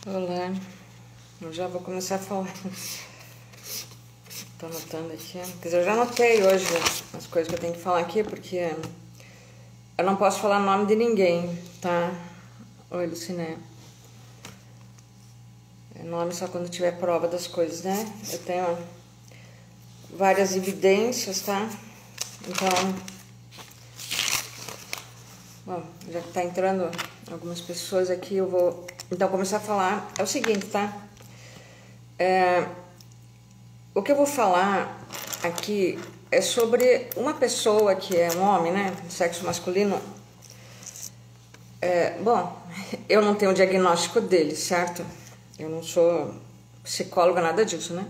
Olá, eu já vou começar a falar. Tô anotando aqui. Quer dizer, eu já anotei hoje as coisas que eu tenho que falar aqui, porque eu não posso falar o nome de ninguém, tá? Oi, Luciné. É nome só quando tiver prova das coisas, né? Eu tenho várias evidências, tá? Então, bom, já que tá entrando algumas pessoas aqui, eu vou então começar a falar. É o seguinte, tá? O que eu vou falar aqui é sobre uma pessoa que é um homem, né? Sexo masculino. Bom, eu não tenho o diagnóstico dele, certo? Eu não sou psicóloga, nada disso, né?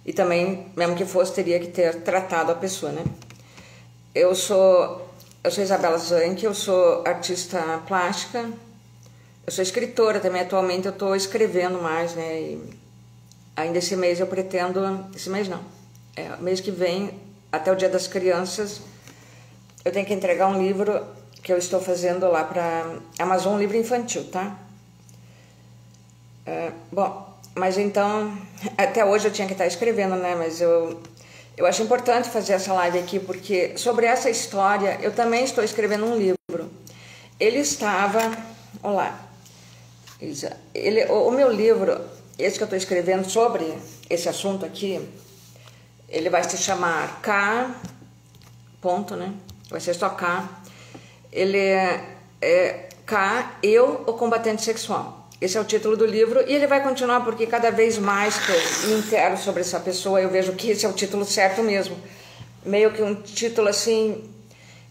E também, mesmo que fosse, teria que ter tratado a pessoa, né? Eu sou Isabela Zanck, eu sou artista plástica, eu sou escritora também. Atualmente eu estou escrevendo mais, né? E ainda esse mês eu pretendo, esse mês não, mês que vem, até o Dia das Crianças, eu tenho que entregar um livro que eu estou fazendo lá para Amazon, um livro infantil, tá? Bom, mas então, até hoje eu tinha que estar escrevendo, né? Mas eu acho importante fazer essa live aqui, porque sobre essa história eu também estou escrevendo um livro. Ele estava, olá, Isa, o meu livro, esse que eu estou escrevendo sobre esse assunto aqui, ele vai se chamar K, ponto, né? Vai ser só K. Ele é K, Eu, o Combatente Sexual. Esse é o título do livro e ele vai continuar porque cada vez mais que eu me intero sobre essa pessoa, eu vejo que esse é o título certo mesmo. Meio que um título assim,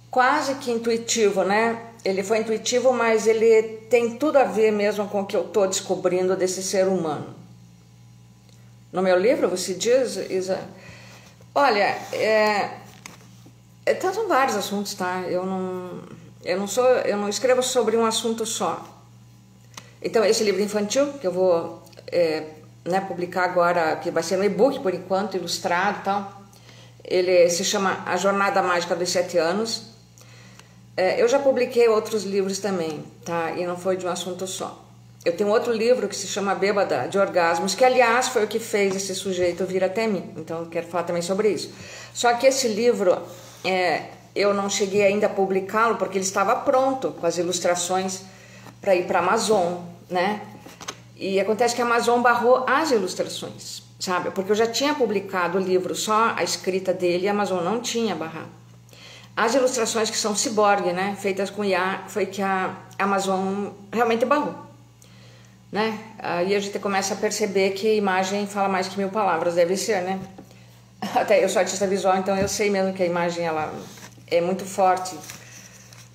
quase que intuitivo, né? Ele foi intuitivo, mas ele tem tudo a ver mesmo com o que eu estou descobrindo desse ser humano. No meu livro, você diz, Isa? Olha, são vários assuntos, tá? Eu não escrevo sobre um assunto só. Então, esse livro infantil, que eu vou publicar agora, que vai ser no e-book por enquanto, ilustrado e tal, ele se chama A Jornada Mágica dos 7 Anos. Eu já publiquei outros livros também, tá? E não foi de um assunto só. Eu tenho outro livro que se chama Bêbada de Orgasmos, que aliás foi o que fez esse sujeito vir até mim. Então eu quero falar também sobre isso. Só que esse livro, eu não cheguei ainda a publicá-lo porque ele estava pronto com as ilustrações para ir para a Amazon, né? E acontece que a Amazon barrou as ilustrações, sabe? Porque eu já tinha publicado o livro, só a escrita dele, e a Amazon não tinha barrado. As ilustrações que são ciborgue, né? Feitas com IA, foi que a Amazon realmente barrou, né? Aí a gente começa a perceber que a imagem fala mais que 1000 palavras, deve ser, né? Até eu sou artista visual, então eu sei mesmo que a imagem ela é muito forte.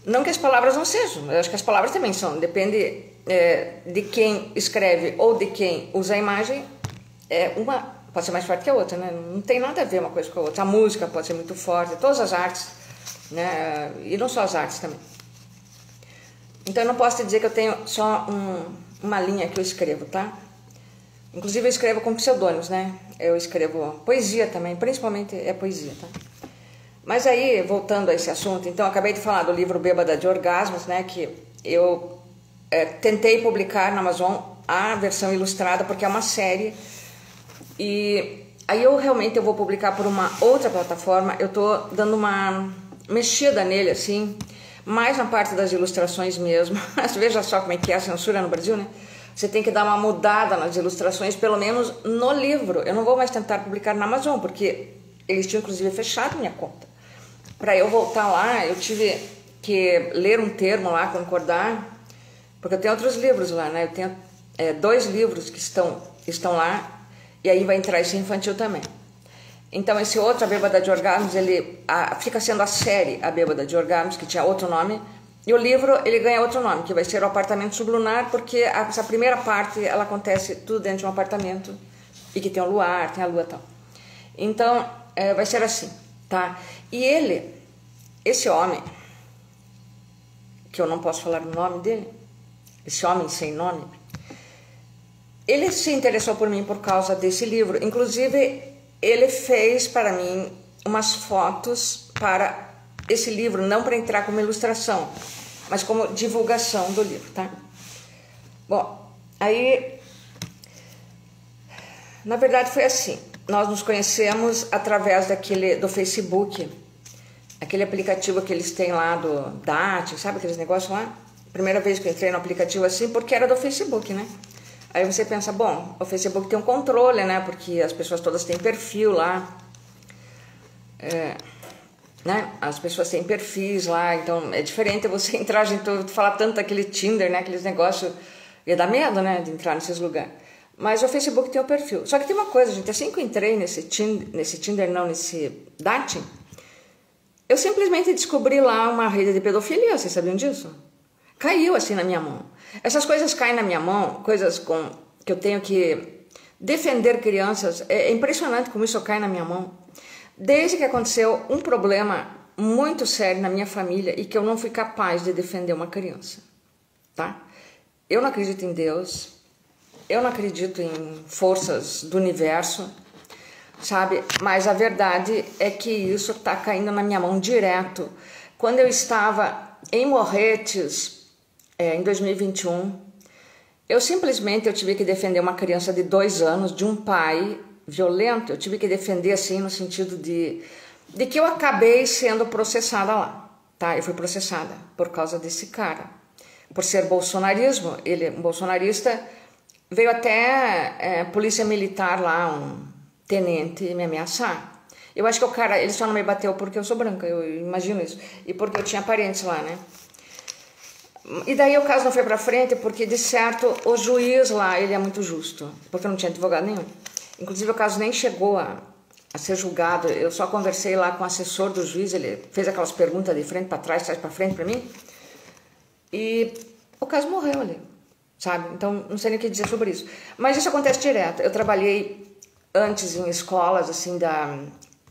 Não que as palavras não sejam, eu acho que as palavras também são, depende de quem escreve ou de quem usa a imagem, uma pode ser mais forte que a outra, né? Não tem nada a ver uma coisa com a outra. A música pode ser muito forte, todas as artes, né? E não só as artes também. Então eu não posso te dizer que eu tenho só uma linha que eu escrevo, tá? Inclusive eu escrevo com pseudônimos, né? Eu escrevo poesia também, principalmente é poesia, tá? Mas aí, voltando a esse assunto, então eu acabei de falar do livro Bêbada de Orgasmos, né? Que eu tentei publicar na Amazon a versão ilustrada, porque é uma série. E aí eu realmente vou publicar por uma outra plataforma. Eu tô dando uma mexida nele, assim, mais na parte das ilustrações mesmo. Veja só como é que é a censura no Brasil, né? Você tem que dar uma mudada nas ilustrações, pelo menos no livro. Eu não vou mais tentar publicar na Amazon, porque eles tinham inclusive fechado minha conta. Para eu voltar lá, eu tive que ler um termo lá, concordar, porque eu tenho outros livros lá, né? Eu tenho 2 livros que estão lá, e aí vai entrar esse infantil também. Então esse outro, A Bêbada de Orgasmos, ele fica sendo a série A Bêbada de Orgasmos, que tinha outro nome, e o livro ele ganha outro nome, que vai ser O Apartamento Sublunar, porque essa primeira parte ela acontece tudo dentro de um apartamento, e que tem o luar, tem a lua e tal. Então vai ser assim, tá? E esse homem, que eu não posso falar o nome dele, esse homem sem nome, ele se interessou por mim por causa desse livro. Inclusive, ele fez para mim umas fotos para esse livro, não para entrar como ilustração, mas como divulgação do livro, tá? Bom, aí, na verdade foi assim, nós nos conhecemos através do Facebook, aquele aplicativo que eles têm lá do DAT, sabe aqueles negócios lá? Primeira vez que eu entrei no aplicativo assim, porque era do Facebook, né? Aí você pensa, bom, o Facebook tem um controle, né? Porque as pessoas todas têm perfil lá, né? As pessoas têm perfis lá, então é diferente você entrar, gente, falar tanto daquele Tinder, né? Aqueles negócios, ia dar medo, né? De entrar nesses lugares. Mas o Facebook tem o perfil. Só que tem uma coisa, gente, assim que eu entrei nesse Dating, eu simplesmente descobri lá uma rede de pedofilia, vocês sabiam disso? Caiu assim na minha mão. Essas coisas caem na minha mão, coisas que eu tenho que defender crianças. É impressionante como isso cai na minha mão. Desde que aconteceu um problema muito sério na minha família e que eu não fui capaz de defender uma criança, tá? Eu não acredito em Deus, eu não acredito em forças do universo, sabe? Mas a verdade é que isso está caindo na minha mão direto. Quando eu estava em Morretes, em 2021, eu tive que defender uma criança de 2 anos de um pai violento. Eu tive que defender assim no sentido de que eu acabei sendo processada lá, tá? Eu fui processada por causa desse cara, por ser bolsonarismo. Ele, um bolsonarista, veio até polícia militar lá, um tenente, me ameaçar. Eu acho que o cara, ele só não me bateu porque eu sou branca, eu imagino isso, e porque eu tinha parentes lá, né? E daí o caso não foi pra frente porque, de certo, o juiz lá, ele é muito justo, porque eu não tinha advogado nenhum. Inclusive o caso nem chegou a ser julgado, eu só conversei lá com o assessor do juiz, ele fez aquelas perguntas de frente para trás, trás para frente para mim, e o caso morreu ali, sabe? Então não sei nem o que dizer sobre isso. Mas isso acontece direto. Eu trabalhei antes em escolas assim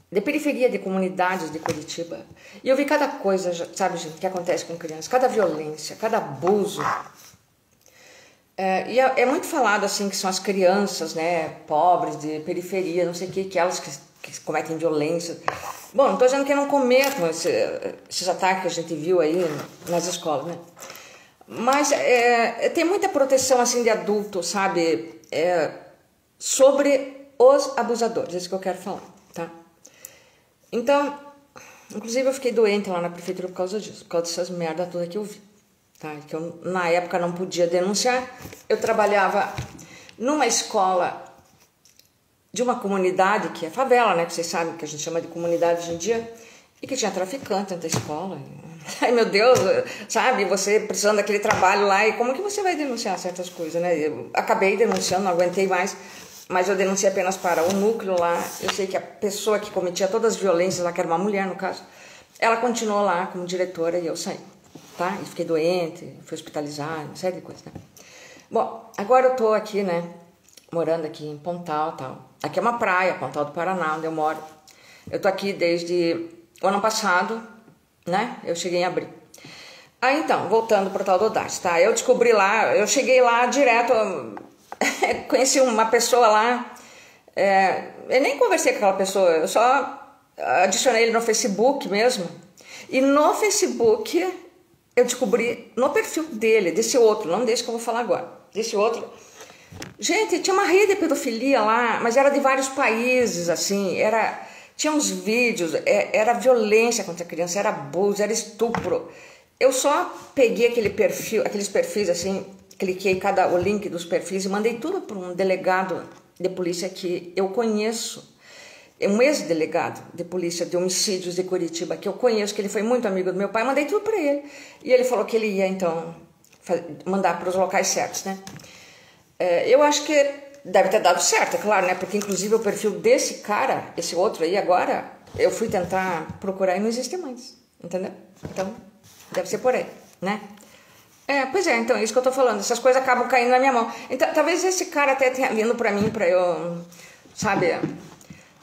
de periferia, de comunidades de Curitiba, e eu vi cada coisa, sabe, gente, que acontece com crianças, cada violência, cada abuso. E é muito falado assim que são as crianças, né, pobres, de periferia, não sei o que elas que cometem violência. Bom, não estou dizendo que não cometam esses ataques que a gente viu aí nas escolas, né? Mas tem muita proteção assim de adultos, sabe, sobre os abusadores, é isso que eu quero falar, tá? Então, inclusive eu fiquei doente lá na prefeitura por causa disso, por causa dessas merdas todas que eu vi. Tá, que eu na época não podia denunciar. Eu trabalhava numa escola de uma comunidade que é favela, né? Que vocês sabem que a gente chama de comunidade hoje em dia, e que tinha traficante dentro da escola. Ai, meu Deus, sabe? Você precisando daquele trabalho lá, e como que você vai denunciar certas coisas, né? Eu acabei denunciando, não aguentei mais, mas eu denunciei apenas para o núcleo lá. Eu sei que a pessoa que cometia todas as violências lá, que era uma mulher no caso, ela continuou lá como diretora e eu saí. Tá? E fiquei doente, fui hospitalizada, uma série de coisas, né? Bom, agora eu tô aqui, né, morando aqui em Pontal, tal. Aqui é uma praia, Pontal do Paraná, onde eu moro. Eu tô aqui desde o ano passado, né? Eu cheguei em abril. Então, voltando pro tal do Dash, tá? Eu descobri lá, eu cheguei lá direto, conheci uma pessoa lá, eu nem conversei com aquela pessoa, eu só adicionei ele no Facebook mesmo. E no Facebook eu descobri no perfil dele, desse outro, não desse que eu vou falar agora, desse outro. Gente, tinha uma rede de pedofilia lá, mas era de vários países, assim, tinha uns vídeos, era violência contra a criança, era abuso, era estupro. Eu só peguei aqueles perfis assim, cliquei o link dos perfis e mandei tudo para um delegado de polícia que eu conheço. Um ex-delegado de polícia de homicídios de Curitiba, que eu conheço, que ele foi muito amigo do meu pai, mandei tudo para ele. E ele falou que ele ia, então, mandar para os locais certos, né? Eu acho que deve ter dado certo, é claro, né? Porque, inclusive, o perfil desse cara, esse outro aí, agora, eu fui tentar procurar e não existe mais, entendeu? Então, deve ser por aí, né? Pois é, então, é isso que eu tô falando. Essas coisas acabam caindo na minha mão. Então, talvez esse cara até tenha vindo para mim, para eu, sabe...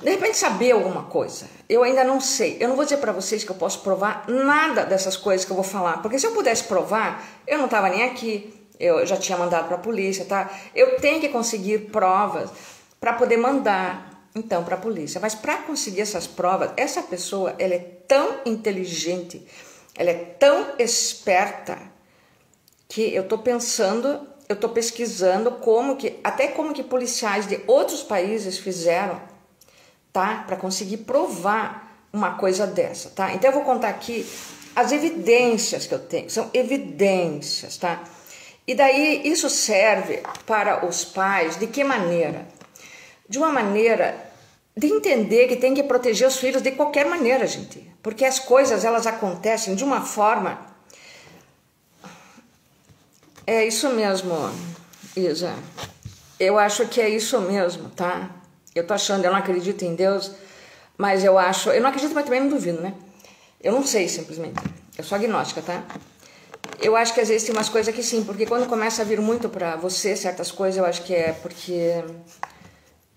de repente saber alguma coisa. Eu ainda não sei. Eu não vou dizer para vocês que eu posso provar nada dessas coisas que eu vou falar, porque se eu pudesse provar, eu não estava nem aqui. Eu já tinha mandado para a polícia, tá? Eu tenho que conseguir provas para poder mandar, então, para a polícia. Mas para conseguir essas provas, essa pessoa, ela é tão inteligente, ela é tão esperta, que eu estou pensando, eu estou pesquisando até como que policiais de outros países fizeram, tá? Para conseguir provar uma coisa dessa, tá? Então eu vou contar aqui as evidências que eu tenho, são evidências, tá? E daí isso serve para os pais de que maneira? De uma maneira de entender que tem que proteger os filhos de qualquer maneira, gente. Porque as coisas, elas acontecem de uma forma... É isso mesmo, Isa. Eu acho que é isso mesmo, tá? Eu tô achando, eu não acredito em Deus, mas eu acho... Eu não acredito, mas também não duvido, né? Eu não sei, simplesmente. Eu sou agnóstica, tá? Eu acho que às vezes tem umas coisas que sim, porque quando começa a vir muito pra você certas coisas, eu acho que é porque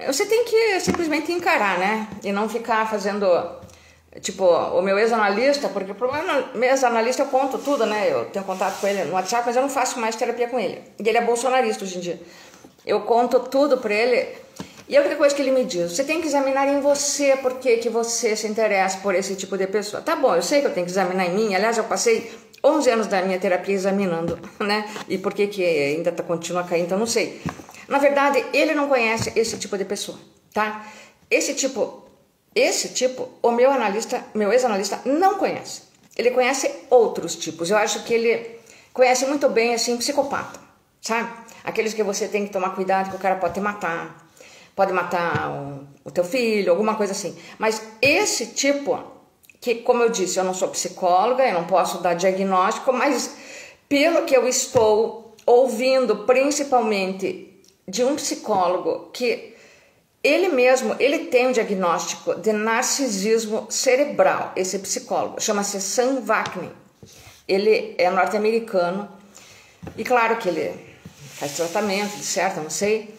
você tem que simplesmente encarar, né? E não ficar fazendo, tipo, o meu ex-analista, porque o problema meu ex-analista eu conto tudo, né? Eu tenho contato com ele no WhatsApp, mas eu não faço mais terapia com ele. E ele é bolsonarista hoje em dia. Eu conto tudo pra ele. E a única coisa que ele me diz, você tem que examinar em você por que você se interessa por esse tipo de pessoa. Tá bom, eu sei que eu tenho que examinar em mim. Aliás, eu passei 11 anos da minha terapia examinando, né? E por que ainda continua caindo, então não sei. Na verdade, ele não conhece esse tipo de pessoa, tá? Esse tipo, o meu ex-analista não conhece. Ele conhece outros tipos. Eu acho que ele conhece muito bem, assim, psicopata, sabe? Aqueles que você tem que tomar cuidado, que o cara pode te matar. Pode matar o teu filho, alguma coisa assim. Mas esse tipo... que, como eu disse, eu não sou psicóloga, eu não posso dar diagnóstico, mas pelo que eu estou ouvindo, principalmente de um psicólogo, que ele tem um diagnóstico de narcisismo cerebral, esse psicólogo, chama-se Sam Vaknin. Ele é norte-americano, e claro que ele faz tratamento, de certo, eu não sei,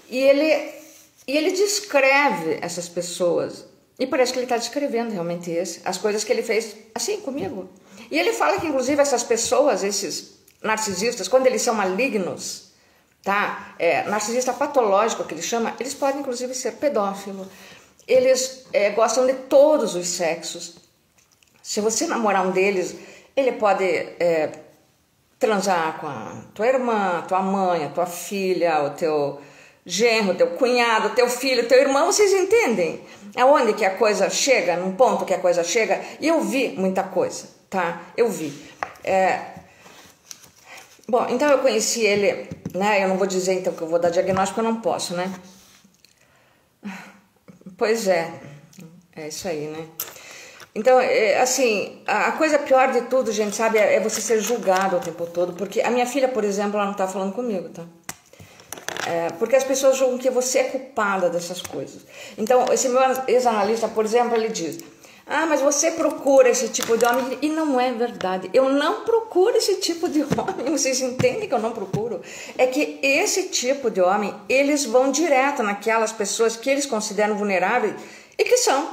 e ele descreve essas pessoas. E parece que ele está descrevendo realmente as coisas que ele fez assim comigo. E ele fala que, inclusive, essas pessoas, esses narcisistas, quando eles são malignos, tá? Narcisista patológico, que ele chama, eles podem, inclusive, ser pedófilo. Eles gostam de todos os sexos. Se você namorar um deles, ele pode transar com a tua irmã, tua mãe, a tua filha, o teu genro, teu cunhado, teu filho, teu irmão, vocês entendem? Aonde que a coisa chega, num ponto que a coisa chega, e eu vi muita coisa, tá? Eu vi. Bom, então eu conheci ele, né? Eu não vou dizer então que eu vou dar diagnóstico, eu não posso, né? Pois é isso aí, né? Então, assim, a coisa pior de tudo, gente, sabe, é você ser julgado o tempo todo, porque a minha filha, por exemplo, ela não tá falando comigo, tá? Porque as pessoas julgam que você é culpada dessas coisas. Então, esse meu ex-analista, por exemplo, ele diz: ah, mas você procura esse tipo de homem. E não é verdade. Eu não procuro esse tipo de homem. Vocês entendem que eu não procuro? É que esse tipo de homem, eles vão direto naquelas pessoas que eles consideram vulneráveis e que são.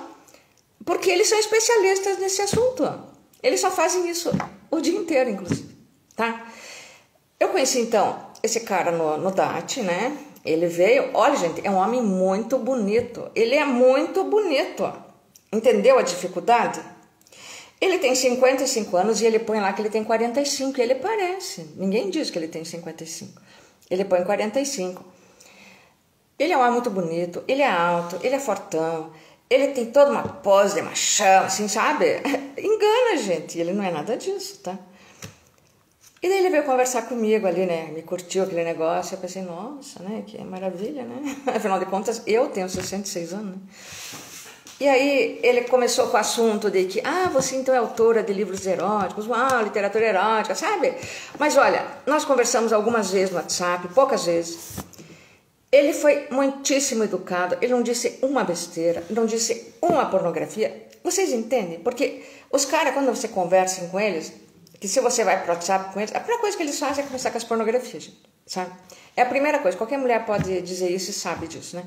Porque eles são especialistas nesse assunto. Eles só fazem isso o dia inteiro, inclusive. Tá? Eu conheci, então, esse cara no DAT, né? Ele veio, olha, gente, é um homem muito bonito. Ele é muito bonito. Entendeu a dificuldade? Ele tem 55 anos e ele põe lá que ele tem 45. E ele parece. Ninguém diz que ele tem 55. Ele põe 45. Ele é um homem muito bonito. Ele é alto, ele é fortão. Ele tem toda uma pose de machão, assim, sabe? Engana, gente. Ele não é nada disso, tá? E daí ele veio conversar comigo ali, né? Me curtiu aquele negócio. Eu pensei, nossa, né? Que maravilha, né? Afinal de contas, eu tenho 66 anos, né? E aí ele começou com o assunto de que, você então é autora de livros eróticos, literatura erótica, sabe? Mas olha, nós conversamos algumas vezes no WhatsApp, poucas vezes. Ele foi muitíssimo educado, ele não disse uma besteira, não disse uma pornografia. Vocês entendem? Porque os caras, quando você conversa com eles, que se você vai pro WhatsApp com eles, a primeira coisa que eles fazem é começar com as pornografias, gente, sabe? É a primeira coisa, qualquer mulher pode dizer isso e sabe disso, né?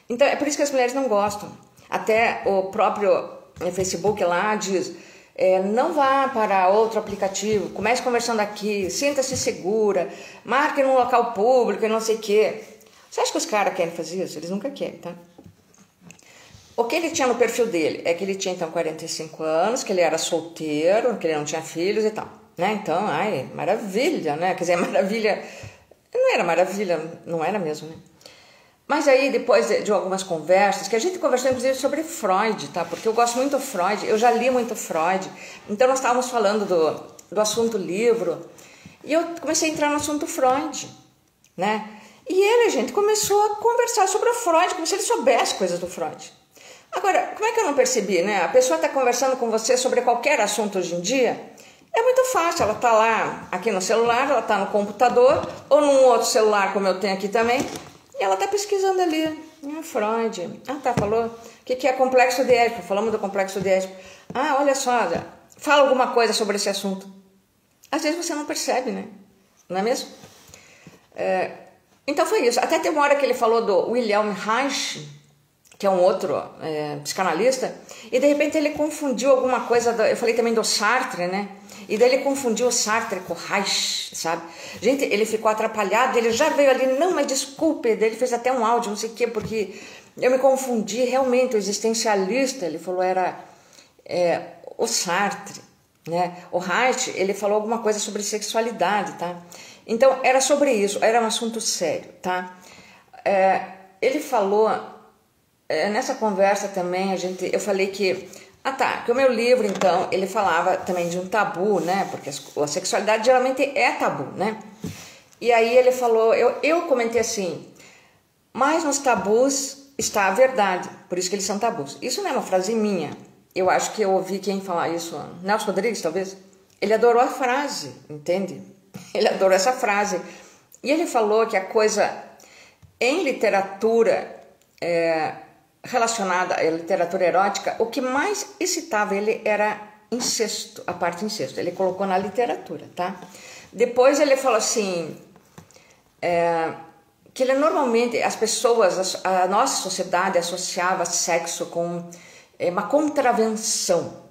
Então, é por isso que as mulheres não gostam. Até o próprio Facebook lá diz, não vá para outro aplicativo, comece conversando aqui, sinta-se segura, marque num local público e não sei o quê. Você acha que os caras querem fazer isso? Eles nunca querem, tá? O que ele tinha no perfil dele é que ele tinha então 45 anos, que ele era solteiro, que ele não tinha filhos e tal, né? Então, ai, maravilha, né? Quer dizer, maravilha, não era maravilha, não era mesmo, né? Mas aí, depois de algumas conversas, que a gente conversou inclusive sobre Freud, tá? Porque eu gosto muito do Freud, eu já li muito Freud, então nós estávamos falando do assunto livro, e eu comecei a entrar no assunto Freud, né? E a gente começou a conversar sobre o Freud, como se ele soubesse coisas do Freud. Agora, como é que eu não percebi, né? A pessoa está conversando com você sobre qualquer assunto hoje em dia, é muito fácil, ela está lá, aqui no celular, ela está no computador, ou num outro celular, como eu tenho aqui também, e ela está pesquisando ali, Freud. Ah, tá, falou. O que é complexo de Édipo? Falamos do complexo de Édipo. Ah, olha só, fala alguma coisa sobre esse assunto. Às vezes você não percebe, né? Não é mesmo? Então foi isso. Até tem uma hora que ele falou do Wilhelm Reich, que é um outro psicanalista, e de repente ele confundiu alguma coisa, eu falei também do Sartre, né? E daí ele confundiu o Sartre com o Reich, sabe? Gente, ele ficou atrapalhado, ele já veio ali, não, mas desculpe, daí ele fez até um áudio, não sei o quê, porque eu me confundi, realmente, o existencialista, ele falou, era o Sartre, né? O Reich, ele falou alguma coisa sobre sexualidade, tá? Então, era sobre isso, era um assunto sério, tá? Ele falou, nessa conversa também, eu falei que que o meu livro, então, ele falava também de um tabu, né? Porque a sexualidade geralmente é tabu, né? E aí ele falou, eu comentei assim, mas nos tabus está a verdade, por isso que eles são tabus. Isso não é uma frase minha, eu acho que eu ouvi quem falar isso, Nelson Rodrigues, talvez. Ele adorou a frase, entende? Ele adorou essa frase. E ele falou que a coisa em literatura relacionada à literatura erótica, o que mais excitava ele era incesto, a parte incesto. Ele colocou na literatura, tá? Depois ele falou assim, que ele normalmente, as pessoas, a nossa sociedade associava sexo com uma contravenção.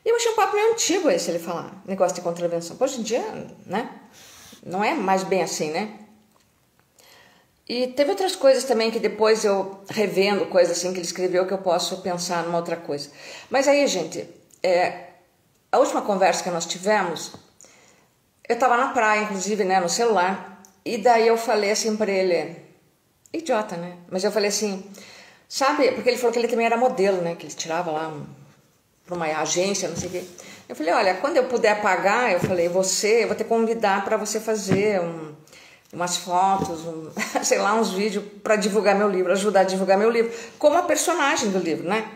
E eu achei um papo meio antigo esse, ele falar, negócio de contravenção. Hoje em dia, né? Não é mais bem assim, né? E teve outras coisas também que depois eu revendo, coisas assim que ele escreveu, que eu posso pensar numa outra coisa. Mas aí, gente, a última conversa que nós tivemos, eu estava na praia, inclusive, né, no celular, e daí eu falei assim para ele, idiota, né? Mas eu falei assim, sabe, porque ele falou que ele também era modelo, né, que ele tirava lá para uma agência, não sei o quê. Eu falei, olha, quando eu puder pagar, eu falei, eu vou te convidar para você fazer umas fotos, sei lá, uns vídeos para divulgar meu livro, ajudar a divulgar meu livro, como a personagem do livro, né?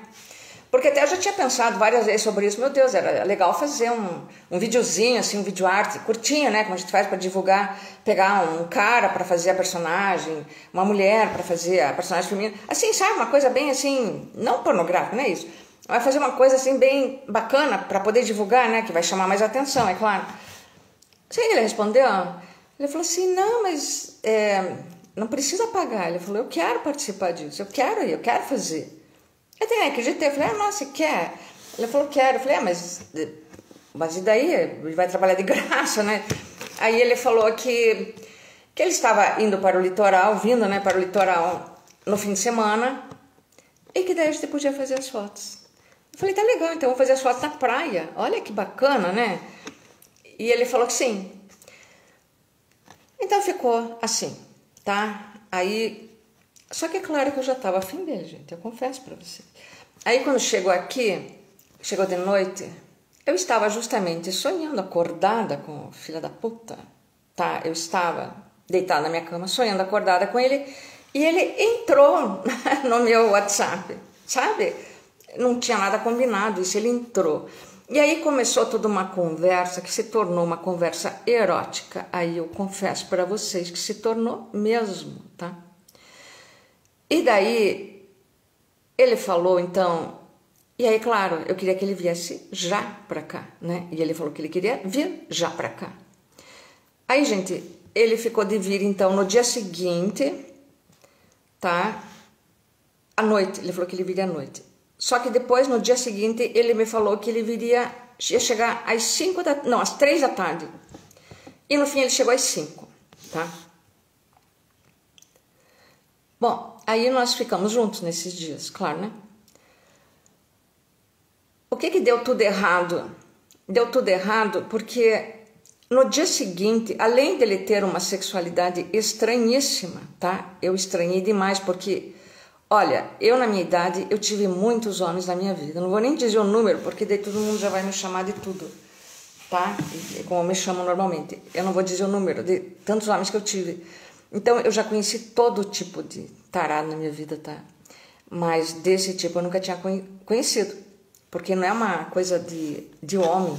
Porque até eu já tinha pensado várias vezes sobre isso, meu Deus, era legal fazer um videozinho, assim, um vídeo arte, curtinho, né, como a gente faz para divulgar, pegar um cara para fazer a personagem, uma mulher para fazer a personagem feminina, assim, sabe, uma coisa bem assim, não pornográfica, não é isso, vai fazer uma coisa assim bem bacana para poder divulgar, né, que vai chamar mais atenção, é claro. Sei que ele respondeu, ele falou assim, não, mas não precisa pagar. Ele falou, eu quero participar disso, eu quero fazer. Eu até acreditei, eu falei, nossa, você quer? Ele falou, quero. Eu falei, mas e daí? Ele vai trabalhar de graça, né? Aí ele falou que ele estava indo para o litoral, né, para o litoral no fim de semana, e que daí a gente podia fazer as fotos. Eu falei, tá legal, então vamos fazer as fotos na praia. Olha que bacana, né? E ele falou que sim. Então ficou assim, tá? Aí, só que é claro que eu já estava afim dele, gente, eu confesso pra você. Aí quando chegou de noite, eu estava justamente sonhando, acordada com o filho da puta, tá? Eu estava deitada na minha cama, sonhando, acordada com ele, e ele entrou no meu WhatsApp, sabe? Não tinha nada combinado, isso, ele entrou. E aí começou toda uma conversa que se tornou uma conversa erótica. Aí eu confesso para vocês que se tornou mesmo, tá? E daí ele falou, então, e aí, claro, eu queria que ele viesse já pra cá, né? E ele falou que ele queria vir já pra cá. Aí, gente, ele ficou de vir, então, no dia seguinte, tá? À noite, ele falou que ele viria à noite. Só que depois, no dia seguinte, ele me falou que ele ia chegar às 3 da tarde. E no fim ele chegou às 5, tá? Bom, aí nós ficamos juntos nesses dias, claro, né? O que deu tudo errado? Deu tudo errado porque no dia seguinte, além dele ter uma sexualidade estranhíssima, tá? Eu estranhei demais porque, olha, eu na minha idade, eu tive muitos homens na minha vida. Eu não vou nem dizer o número, porque daí todo mundo já vai me chamar de tudo, tá? Como me chamam normalmente. Eu não vou dizer o número de tantos homens que eu tive. Então, eu já conheci todo tipo de tarado na minha vida, tá? Mas desse tipo eu nunca tinha conhecido. Porque não é uma coisa de homem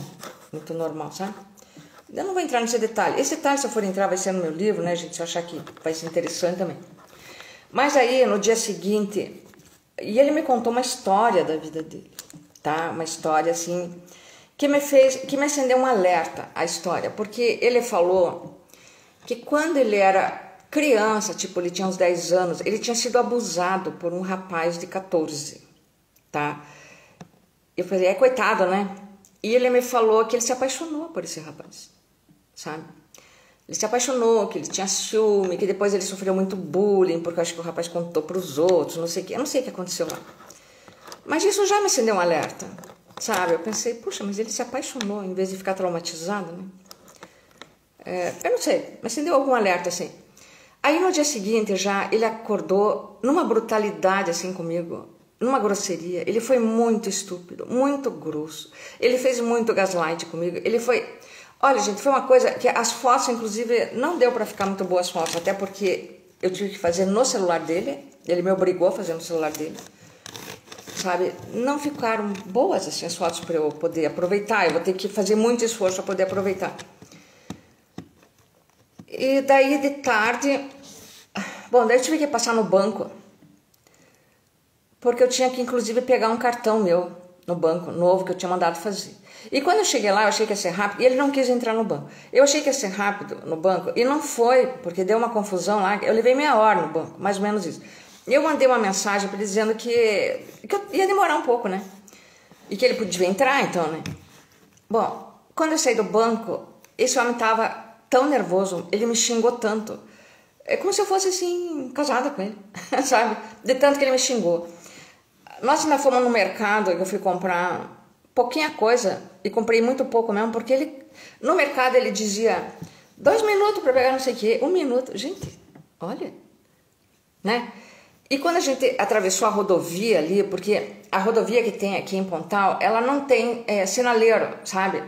muito normal, sabe? Eu não vou entrar nesse detalhe. Esse detalhe, se eu for entrar, vai ser no meu livro, né, gente? Se eu achar que vai ser interessante também. Mas aí, no dia seguinte, e ele me contou uma história da vida dele, tá? Uma história, assim, que me acendeu um alerta, a história. Porque ele falou que quando ele era criança, tipo, ele tinha uns 10 anos, ele tinha sido abusado por um rapaz de 14, tá? Eu falei, coitado, né? E ele me falou que ele se apaixonou por esse rapaz, sabe? Ele se apaixonou, que ele tinha ciúme, que depois ele sofreu muito bullying, porque eu acho que o rapaz contou para os outros, não sei o que. Eu não sei o que aconteceu lá. Mas isso já me acendeu um alerta, sabe? Eu pensei, puxa, mas ele se apaixonou em vez de ficar traumatizado, né? Eu não sei, me acendeu algum alerta, assim. Aí no dia seguinte já, ele acordou numa brutalidade, assim, comigo, numa grosseria. Ele foi muito estúpido, muito grosso. Ele fez muito gaslight comigo. Ele foi... Olha, gente, foi uma coisa que as fotos, inclusive, não deu para ficar muito boas fotos, até porque eu tive que fazer no celular dele. Ele me obrigou a fazer no celular dele, sabe? Não ficaram boas, assim, as fotos para eu poder aproveitar. Eu vou ter que fazer muito esforço para poder aproveitar. E daí, de tarde... Bom, daí eu tive que passar no banco, porque eu tinha que, inclusive, pegar um cartão meu no banco, novo, que eu tinha mandado fazer. E quando eu cheguei lá, eu achei que ia ser rápido, e ele não quis entrar no banco. Eu achei que ia ser rápido no banco, e não foi, porque deu uma confusão lá. Eu levei meia hora no banco, mais ou menos isso. E eu mandei uma mensagem para ele dizendo que eu ia demorar um pouco, né? E que ele podia entrar, então, né? Bom, quando eu saí do banco, esse homem estava tão nervoso, ele me xingou tanto. É como se eu fosse, assim, casada com ele, sabe? De tanto que ele me xingou. Nós ainda fomos no mercado, eu fui comprar pouquinha coisa, e comprei muito pouco mesmo, porque ele, no mercado ele dizia 2 minutos para pegar não sei o quê, 1 minuto. Gente, olha, né? E quando a gente atravessou a rodovia ali, porque a rodovia que tem aqui em Pontal, ela não tem sinaleiro, sabe?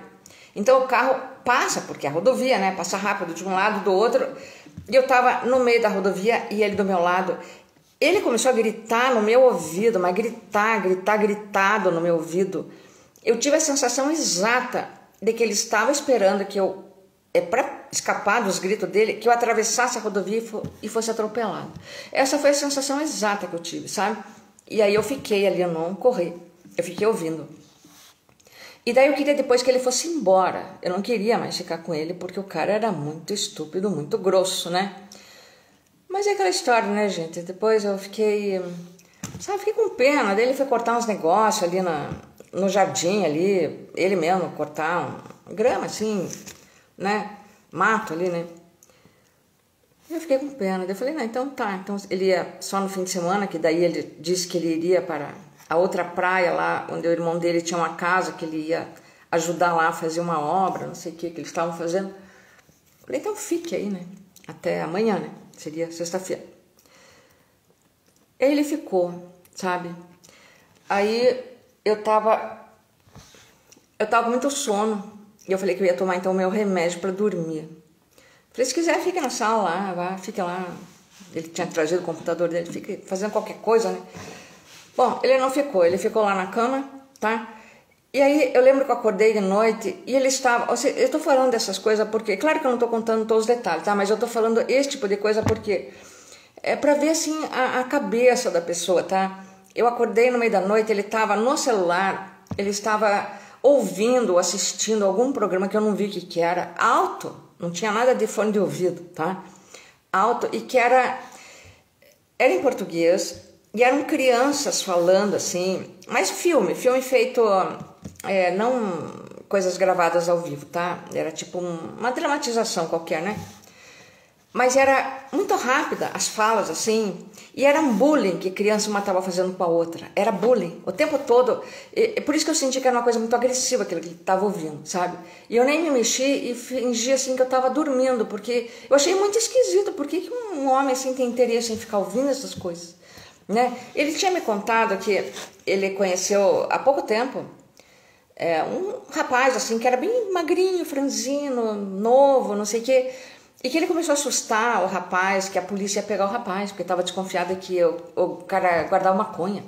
Então o carro passa, porque é a rodovia, né? Passa rápido de um lado, do outro. E eu tava no meio da rodovia e ele do meu lado. Ele começou a gritar no meu ouvido, mas gritado no meu ouvido. Eu tive a sensação exata de que ele estava esperando que eu, para escapar dos gritos dele, que eu atravessasse a rodovia e fosse atropelado. Essa foi a sensação exata que eu tive, sabe? E aí eu fiquei ali, eu não corri, eu fiquei ouvindo. E daí eu queria depois que ele fosse embora. Eu não queria mais ficar com ele, porque o cara era muito estúpido, muito grosso, né? Mas é aquela história, né, gente? Depois eu fiquei, sabe, fiquei com pena. Daí ele foi cortar uns negócios ali no jardim ali, ele mesmo cortar grama assim, né? Mato ali, né? Eu fiquei com pena. Daí eu falei, não, então tá. Então ele ia só no fim de semana, que daí ele disse que ele iria para a outra praia lá, onde o irmão dele tinha uma casa, que ele ia ajudar lá a fazer uma obra, não sei o que eles estavam fazendo. Eu falei, então fique aí, né? Até amanhã, né? Seria sexta-feira. Ele ficou, sabe? Aí eu tava com muito sono. E eu falei que eu ia tomar então o meu remédio para dormir. Falei, se quiser, fica na sala lá, vá, fica lá. Ele tinha trazido o computador dele, fica fazendo qualquer coisa, né? Bom, ele não ficou, ele ficou lá na cama, tá? E aí eu lembro que eu acordei de noite e ele estava... Eu tô falando dessas coisas porque... Claro que eu não tô contando todos os detalhes, tá? Mas eu tô falando esse tipo de coisa porque... É pra ver, assim, a cabeça da pessoa, tá? Eu acordei no meio da noite, ele estava no celular, ele estava ouvindo, assistindo algum programa que eu não vi o que era, alto, não tinha nada de fone de ouvido, tá? Alto, e que era em português, e eram crianças falando assim, mas filme feito, não coisas gravadas ao vivo, tá? Era tipo uma dramatização qualquer, né? Mas era muito rápida as falas assim, e era um bullying que criança uma estava fazendo com a outra. Era bullying o tempo todo. Por isso que eu senti que era uma coisa muito agressiva aquilo que ele estava ouvindo, sabe? E eu nem me mexi e fingi assim que eu estava dormindo, porque eu achei muito esquisito. Por que um homem assim tem interesse em ficar ouvindo essas coisas, né? Ele tinha me contado que ele conheceu há pouco tempo um rapaz assim que era bem magrinho, franzino, novo, não sei o quê. E que ele começou a assustar o rapaz, que a polícia ia pegar o rapaz, porque estava desconfiada que o cara guardava maconha.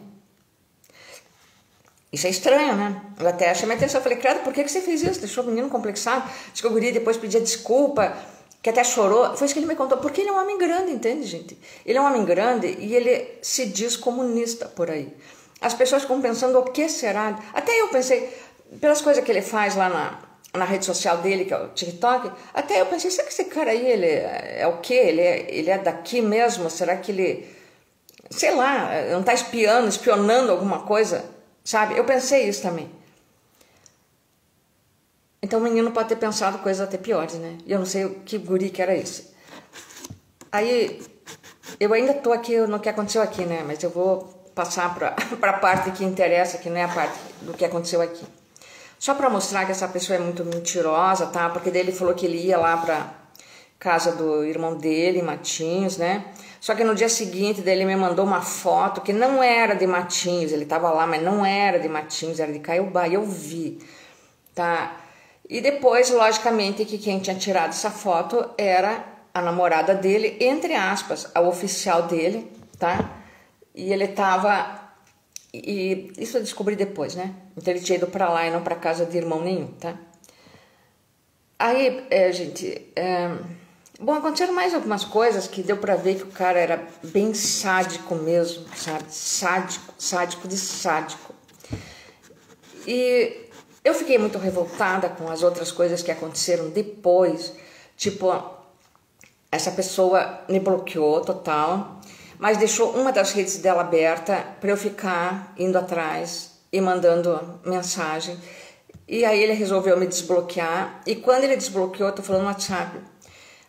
Isso é estranho, né? Eu até chamei atenção, eu falei, credo, por que você fez isso? Deixou o menino complexado? Diz que o guri depois pedia desculpa, que até chorou. Foi isso que ele me contou, porque ele é um homem grande, entende, gente? Ele é um homem grande e ele se diz comunista por aí. As pessoas ficam pensando, o que será? Até eu pensei, pelas coisas que ele faz lá na rede social dele, que é o TikTok, até eu pensei, será que esse cara aí, ele é o quê? Ele é daqui mesmo? Será que ele, sei lá, não está espionando alguma coisa, sabe? Eu pensei isso também. Então o menino pode ter pensado coisas até piores, né? E eu não sei que guri que era esse. Aí, eu ainda tô aqui no que aconteceu aqui, né? Mas eu vou passar para a parte que interessa, que não é a parte do que aconteceu aqui. Só para mostrar que essa pessoa é muito mentirosa, tá? Porque daí ele falou que ele ia lá para casa do irmão dele, Matinhos, né? Só que no dia seguinte daí ele me mandou uma foto que não era de Matinhos, ele tava lá, mas não era de Matinhos, era de Caiobá, e eu vi, tá? E depois, logicamente, que quem tinha tirado essa foto era a namorada dele, entre aspas, a oficial dele, tá? E ele tava... E isso eu descobri depois, né? Então ele tinha ido pra lá e não pra casa de irmão nenhum, tá? Aí, gente... Bom, aconteceram mais algumas coisas que deu pra ver que o cara era bem sádico mesmo, sabe? Sádico de sádico. E eu fiquei muito revoltada com as outras coisas que aconteceram depois. Tipo, essa pessoa me bloqueou total, mas deixou uma das redes dela aberta para eu ficar indo atrás e mandando mensagem. E aí ele resolveu me desbloquear. E quando ele desbloqueou, eu tô falando no WhatsApp.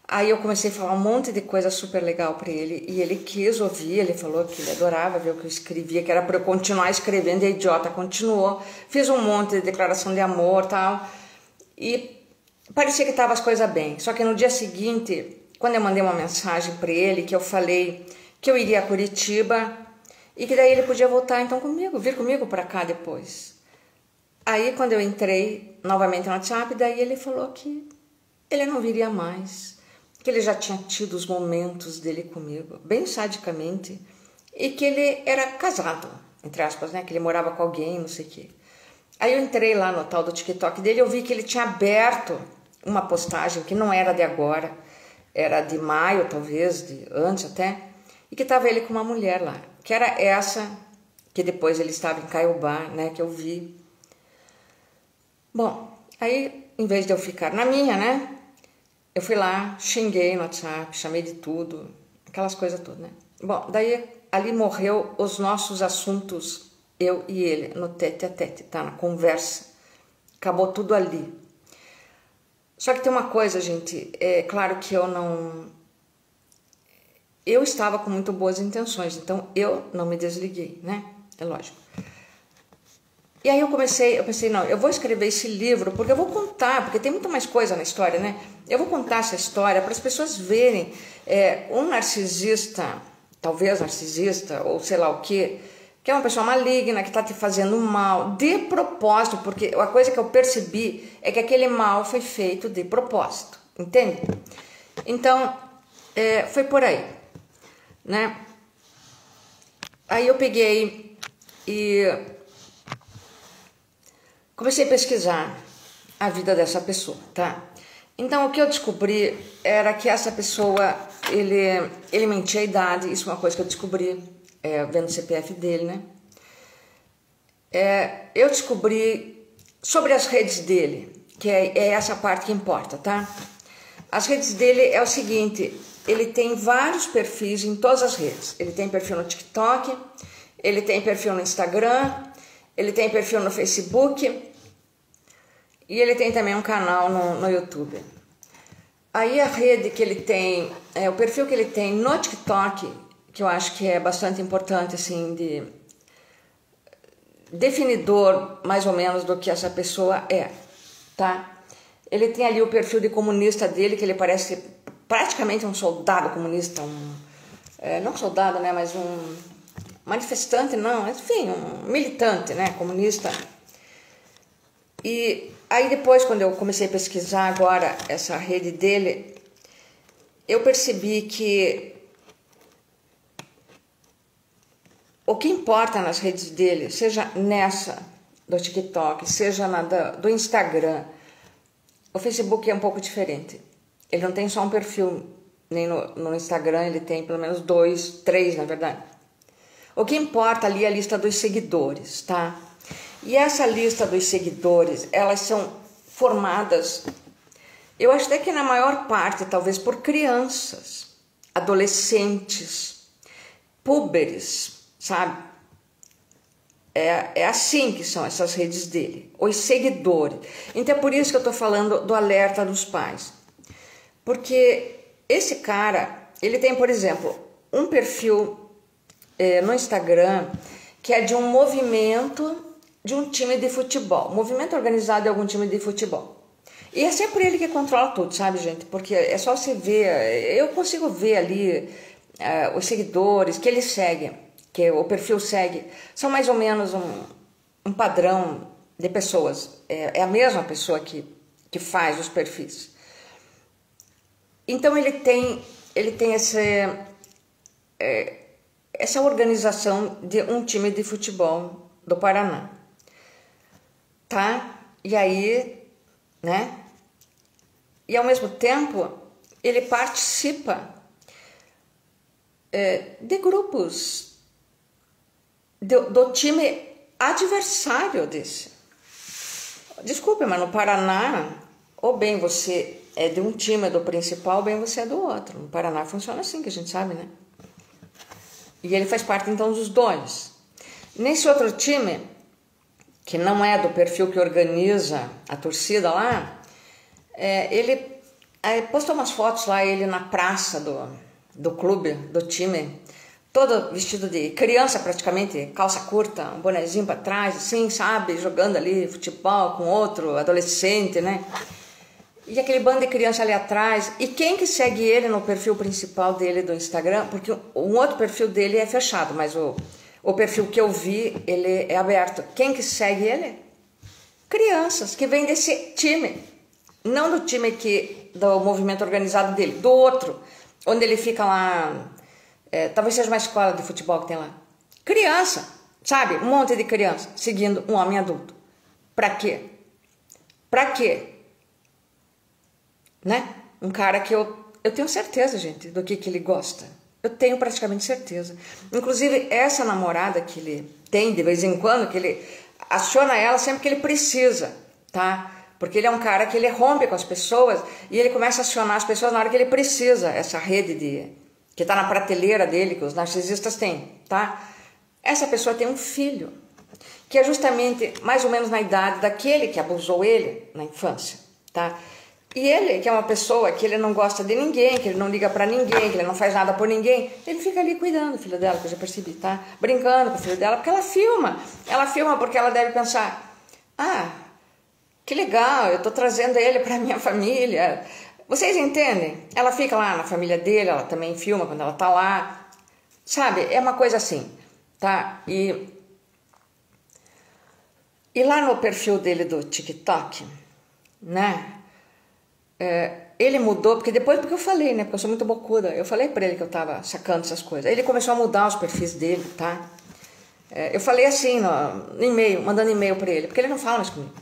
Aí eu comecei a falar um monte de coisa super legal para ele. E ele quis ouvir, ele falou que ele adorava ver o que eu escrevia, que era para eu continuar escrevendo. E a idiota continuou. Fiz um monte de declaração de amor e tal. E parecia que estavam as coisas bem. Só que no dia seguinte, quando eu mandei uma mensagem para ele, que eu falei que eu iria a Curitiba e que daí ele podia voltar então comigo, vir comigo para cá depois. Aí quando eu entrei novamente no WhatsApp, daí ele falou que ele não viria mais, que ele já tinha tido os momentos dele comigo, bem sadicamente, e que ele era casado, entre aspas, né, que ele morava com alguém, não sei o quê. Aí eu entrei lá no tal do TikTok dele, eu vi que ele tinha aberto uma postagem que não era de agora, era de maio talvez, de antes até, e que estava ele com uma mulher lá, que era essa, que depois ele estava em Caiobá, né, que eu vi. Bom, aí, em vez de eu ficar na minha, né, eu fui lá, xinguei no WhatsApp, chamei de tudo, aquelas coisas todas, né. Bom, daí ali morreu os nossos assuntos, eu e ele, no tete a tete, tá, na conversa. Acabou tudo ali. Só que tem uma coisa, gente, é claro que eu não... Eu estava com muito boas intenções, então eu não me desliguei, né? É lógico. E aí eu pensei, não, eu vou escrever esse livro porque eu vou contar, porque tem muito mais coisa na história, né? Eu vou contar essa história para as pessoas verem um narcisista, talvez narcisista, ou sei lá o quê, que é uma pessoa maligna, que está te fazendo mal, de propósito, porque a coisa que eu percebi é que aquele mal foi feito de propósito, entende? Então, foi por aí, né? Aí eu peguei e comecei a pesquisar a vida dessa pessoa, tá? Então, o que eu descobri era que essa pessoa, ele mentia a idade, isso é uma coisa que eu descobri, vendo o CPF dele, né? Eu descobri sobre as redes dele, que é essa parte que importa, tá? As redes dele é o seguinte, ele tem vários perfis em todas as redes. Ele tem perfil no TikTok, ele tem perfil no Instagram, ele tem perfil no Facebook e ele tem também um canal no YouTube. Aí a rede que ele tem, o perfil que ele tem no TikTok, que eu acho que é bastante importante, assim, de definidor mais ou menos do que essa pessoa é, tá? Ele tem ali o perfil de comunista dele, que ele parece praticamente um soldado comunista, não soldado, né, mas um manifestante, não, enfim, um militante, né, comunista. E aí depois, quando eu comecei a pesquisar agora essa rede dele, eu percebi que o que importa nas redes dele, seja nessa do TikTok, seja na do Instagram, o Facebook é um pouco diferente. Ele não tem só um perfil, nem no Instagram, ele tem pelo menos 2, 3, na verdade. O que importa ali é a lista dos seguidores, tá? E essa lista dos seguidores, elas são formadas, eu acho até que na maior parte, talvez por crianças, adolescentes, púberes, sabe? É assim que são essas redes dele, os seguidores. Então é por isso que eu estou falando do alerta dos pais. Porque esse cara, ele tem, por exemplo, um perfil no Instagram que é de um movimento de um time de futebol, movimento organizado de algum time de futebol. E é sempre ele que controla tudo, sabe, gente? Porque é só você ver, eu consigo ver ali os seguidores que ele segue, que o perfil segue, são mais ou menos um padrão de pessoas. É a mesma pessoa que faz os perfis. Então ele tem essa organização de um time de futebol do Paraná, tá? E aí, né? E ao mesmo tempo ele participa de grupos do time adversário desse. Desculpe, mas no Paraná, ou bem você é de um time do principal, ou bem você é do outro. No Paraná funciona assim, que a gente sabe, né? E ele faz parte, então, dos dois. Nesse outro time, que não é do perfil que organiza a torcida lá, ele postou umas fotos lá, ele na praça do clube, do time, todo vestido de criança praticamente, calça curta, um bonezinho para trás, assim, sabe? Jogando ali futebol com outro adolescente, né? E aquele bando de criança ali atrás. E quem que segue ele no perfil principal dele do Instagram? Porque um outro perfil dele é fechado, mas o perfil que eu vi, ele é aberto. Quem que segue ele? Crianças que vêm desse time. Não do time do movimento organizado dele, do outro. Onde ele fica lá, talvez seja uma escola de futebol que tem lá. Criança, sabe? Um monte de criança seguindo um homem adulto. Pra quê? Pra quê? Né? Um cara que eu tenho certeza, gente, do que ele gosta. Eu tenho praticamente certeza. Inclusive, essa namorada que ele tem de vez em quando, que ele aciona ela sempre que ele precisa, tá? Porque ele é um cara que ele rompe com as pessoas e ele começa a acionar as pessoas na hora que ele precisa. Essa rede que está na prateleira dele, que os narcisistas têm, tá? Essa pessoa tem um filho, que é justamente mais ou menos na idade daquele que abusou ele na infância, tá? E ele, que é uma pessoa que ele não gosta de ninguém, que ele não liga pra ninguém, que ele não faz nada por ninguém, ele fica ali cuidando do filho dela, que eu já percebi, tá? Brincando com o filho dela, porque ela filma. Ela filma porque ela deve pensar, que legal, eu tô trazendo ele pra minha família. Vocês entendem? Ela fica lá na família dele, ela também filma quando ela tá lá. Sabe, é uma coisa assim, tá? E lá no perfil dele do TikTok, né? Ele mudou, porque eu falei, né? Porque eu sou muito bocuda. Eu falei pra ele que eu tava sacando essas coisas. Aí ele começou a mudar os perfis dele, tá? Eu falei assim no e-mail, mandando e-mail pra ele, porque ele não fala mais comigo.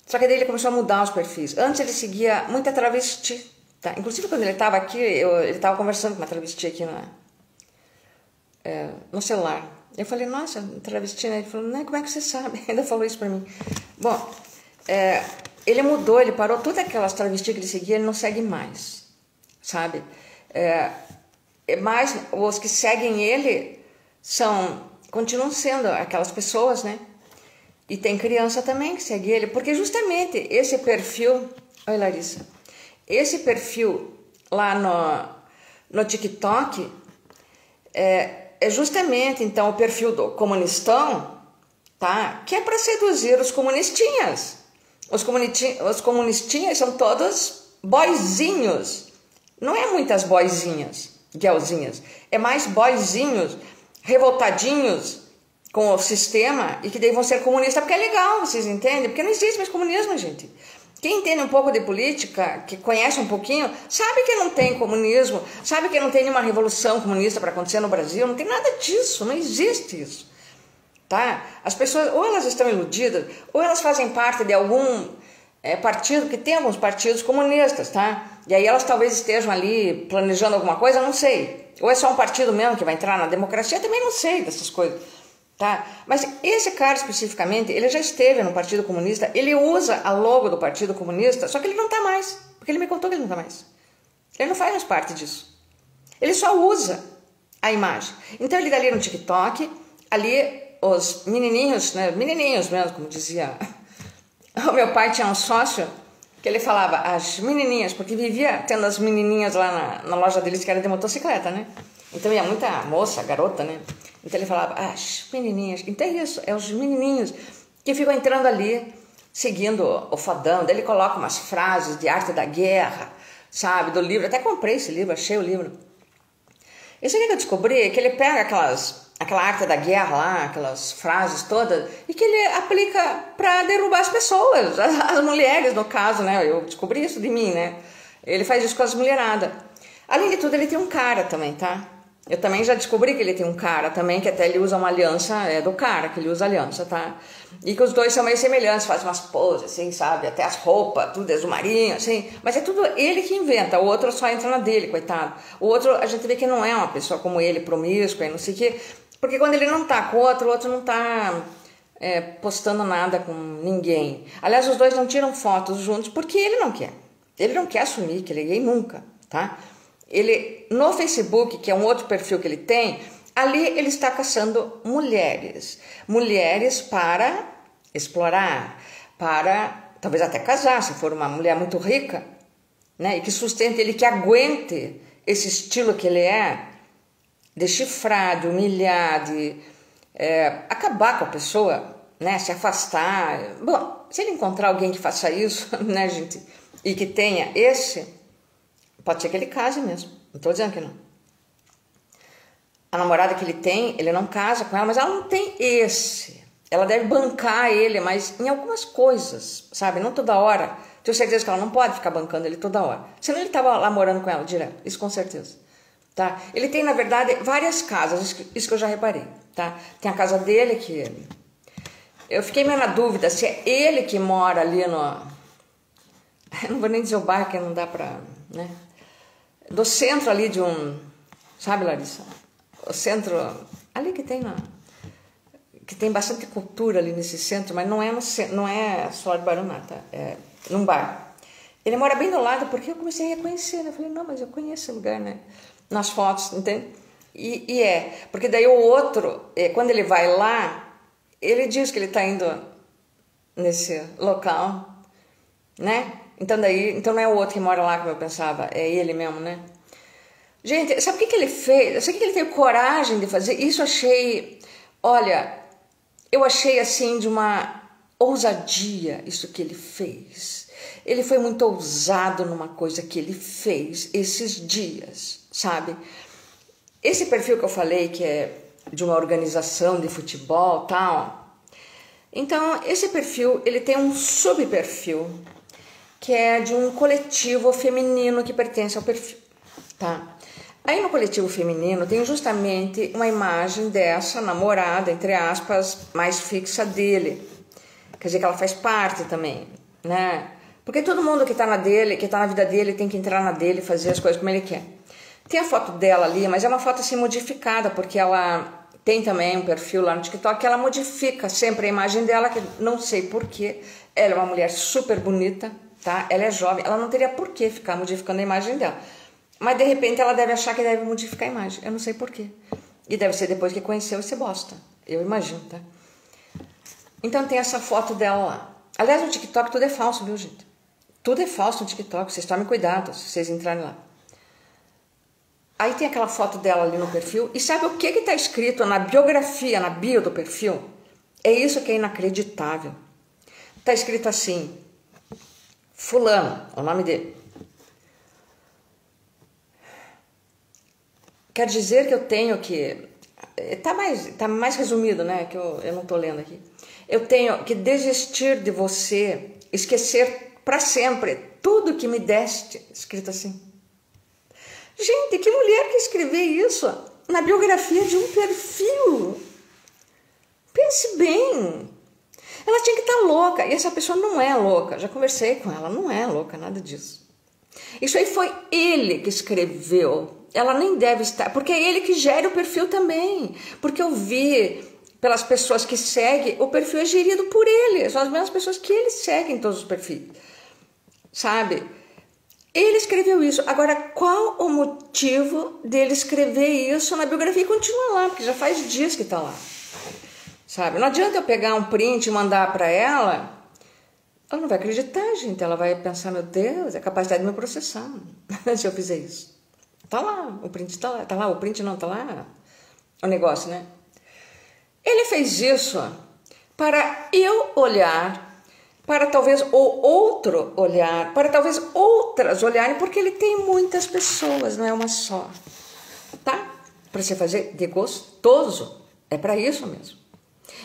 Só que daí ele começou a mudar os perfis. Antes ele seguia muita travesti, tá? Inclusive quando ele tava aqui, ele tava conversando com uma travesti aqui no celular. Eu falei, nossa, travesti, né? Ele falou, né, como é que você sabe? Ainda falou isso pra mim. Bom, ele mudou, ele parou todas aquelas travestis que ele seguia, ele não segue mais, sabe? Mas os que seguem ele continuam sendo aquelas pessoas, né? E tem criança também que segue ele, porque justamente esse perfil, oi Larissa, esse perfil lá no TikTok é justamente então o perfil do comunistão, tá? Que é para seduzir os comunistinhas. Os comunistinhas são todos boizinhos, não é muitas boizinhas, guelzinhas, é mais boizinhos revoltadinhos com o sistema e que daí vão ser comunistas porque é legal, vocês entendem? Porque não existe mais comunismo, gente. Quem entende um pouco de política, que conhece um pouquinho, sabe que não tem comunismo, sabe que não tem nenhuma revolução comunista para acontecer no Brasil, não tem nada disso, não existe isso. Tá? As pessoas, ou elas estão iludidas, ou elas fazem parte de algum partido, que tem alguns partidos comunistas, tá? E aí elas talvez estejam ali planejando alguma coisa, não sei. Ou é só um partido mesmo que vai entrar na democracia, também não sei dessas coisas. Tá? Mas esse cara especificamente, ele já esteve no Partido Comunista, ele usa a logo do Partido Comunista, só que ele não está mais, porque ele me contou que ele não está mais. Ele não faz mais parte disso. Ele só usa a imagem. Então ele dá ali no TikTok, ali os menininhos, né, menininhos mesmo, como dizia o meu pai, tinha um sócio que ele falava as menininhas, porque vivia tendo as menininhas lá na loja deles que era de motocicleta, né? Então ia muita moça, garota, né? Então ele falava, as menininhas. Então é isso, é os menininhos que ficam entrando ali, seguindo o fodão. Daí ele coloca umas frases de arte da guerra, sabe, do livro. Até comprei esse livro, achei o livro. Isso aqui que eu descobri, que ele pega aquela arte da guerra lá, aquelas frases todas, e que ele aplica para derrubar as pessoas, as mulheres no caso, né? Eu descobri isso de mim, né? Ele faz isso com as mulheradas. Além de tudo, ele tem um cara também, tá? Eu também já descobri que ele tem um cara também, que até ele usa uma aliança, é do cara que ele usa aliança, tá? E que os dois são meio semelhantes, fazem umas poses, assim, sabe? Até as roupas, tudo azul marinho, assim. Mas é tudo ele que inventa, o outro só entra na dele, coitado. O outro, a gente vê que não é uma pessoa como ele, promíscua e não sei o quê. Porque quando ele não tá com o outro não tá postando nada com ninguém. Aliás, os dois não tiram fotos juntos porque ele não quer. Ele não quer assumir que ele é gay nunca, tá? Ele, no Facebook, que é um outro perfil que ele tem, ali ele está caçando mulheres. Mulheres para explorar, para talvez até casar, se for uma mulher muito rica, né? E que sustente ele, que aguente esse estilo que ele é, de chifrar, de humilhar, de acabar com a pessoa, né? Se afastar. Bom, se ele encontrar alguém que faça isso, né, gente, e que tenha pode ser que ele case mesmo, não estou dizendo que não. A namorada que ele tem, ele não casa com ela, mas ela não tem esse. Ela deve bancar ele, mas em algumas coisas, sabe? Não toda hora. Tenho certeza que ela não pode ficar bancando ele toda hora. Senão ele estava lá morando com ela direto, isso com certeza. Tá? Ele tem, na verdade, várias casas, isso que eu já reparei. Tá? Tem a casa dele que... Eu fiquei meio na dúvida se é ele que mora ali no... Eu não vou nem dizer o bairro, que não dá pra... né? Do centro ali de um... Sabe, Larissa? O centro... Ali que tem que tem bastante cultura ali nesse centro, mas não é no centro, não é só de Baruná, tá? É num bairro. Ele mora bem do lado, porque eu comecei a reconhecer, né? Eu falei, não, mas eu conheço esse lugar, né? Nas fotos, entende? Porque daí o outro, quando ele vai lá, ele diz que ele tá indo nesse local, né? Então não é o outro que mora lá, como eu pensava, é ele mesmo, né? Gente, sabe o que ele fez? Sabe o que ele teve coragem de fazer? Isso eu achei assim de uma ousadia isso que ele fez. Ele foi muito ousado numa coisa que ele fez esses dias, sabe? Esse perfil que eu falei, que é de uma organização de futebol, tal. Então, esse perfil, ele tem um subperfil, que é de um coletivo feminino que pertence ao perfil, tá? Aí no coletivo feminino tem justamente uma imagem dessa namorada, entre aspas, mais fixa dele. Quer dizer que ela faz parte também, né? Porque todo mundo que tá na vida dele, tem que entrar na dele e fazer as coisas como ele quer. Tem a foto dela ali, mas é uma foto assim modificada, porque ela tem também um perfil lá no TikTok que ela modifica sempre a imagem dela, que não sei porquê. Ela é uma mulher super bonita, tá? Ela é jovem, ela não teria por que ficar modificando a imagem dela. mas de repente ela deve achar que deve modificar a imagem. Eu não sei porquê. E deve ser depois que conheceu esse bosta. Eu imagino, tá? Então tem essa foto dela lá. Aliás, no TikTok tudo é falso, viu, gente? Tudo é falso no TikTok. Vocês tomem cuidado se vocês entrarem lá. Aí tem aquela foto dela ali no perfil. E sabe o que está escrito na biografia, na bio do perfil? É isso que é inacreditável. Está escrito assim: Fulano, é o nome dele. Quer dizer que eu tenho que... Tá mais resumido, né? Que eu não tô lendo aqui. Eu tenho que desistir de você, esquecer para sempre tudo que me deste. Escrito assim. Gente, que mulher que escreveu isso na biografia de um perfil? Pense bem. Ela tinha que estar louca. E essa pessoa não é louca. Já conversei com ela. Não é louca, nada disso. Isso aí foi ele que escreveu. Ela nem deve estar, porque é ele que gera o perfil também. Porque eu vi pelas pessoas que seguem, o perfil é gerido por ele. São as mesmas pessoas que ele segue em todos os perfis. Sabe? Ele escreveu isso. Agora, qual o motivo dele escrever isso na biografia e continuar lá? Porque já faz dias que está lá. Sabe? Não adianta eu pegar um print e mandar para ela. Ela não vai acreditar, gente. Ela vai pensar, meu Deus, é capaz de me processar se eu fizer isso. Tá lá, o print tá lá. Tá lá, o print não tá lá. O negócio, né? Ele fez isso para eu olhar, para talvez o outro olhar, para talvez outras olharem, porque ele tem muitas pessoas, não é uma só. Tá? Para você fazer de gostoso. É para isso mesmo.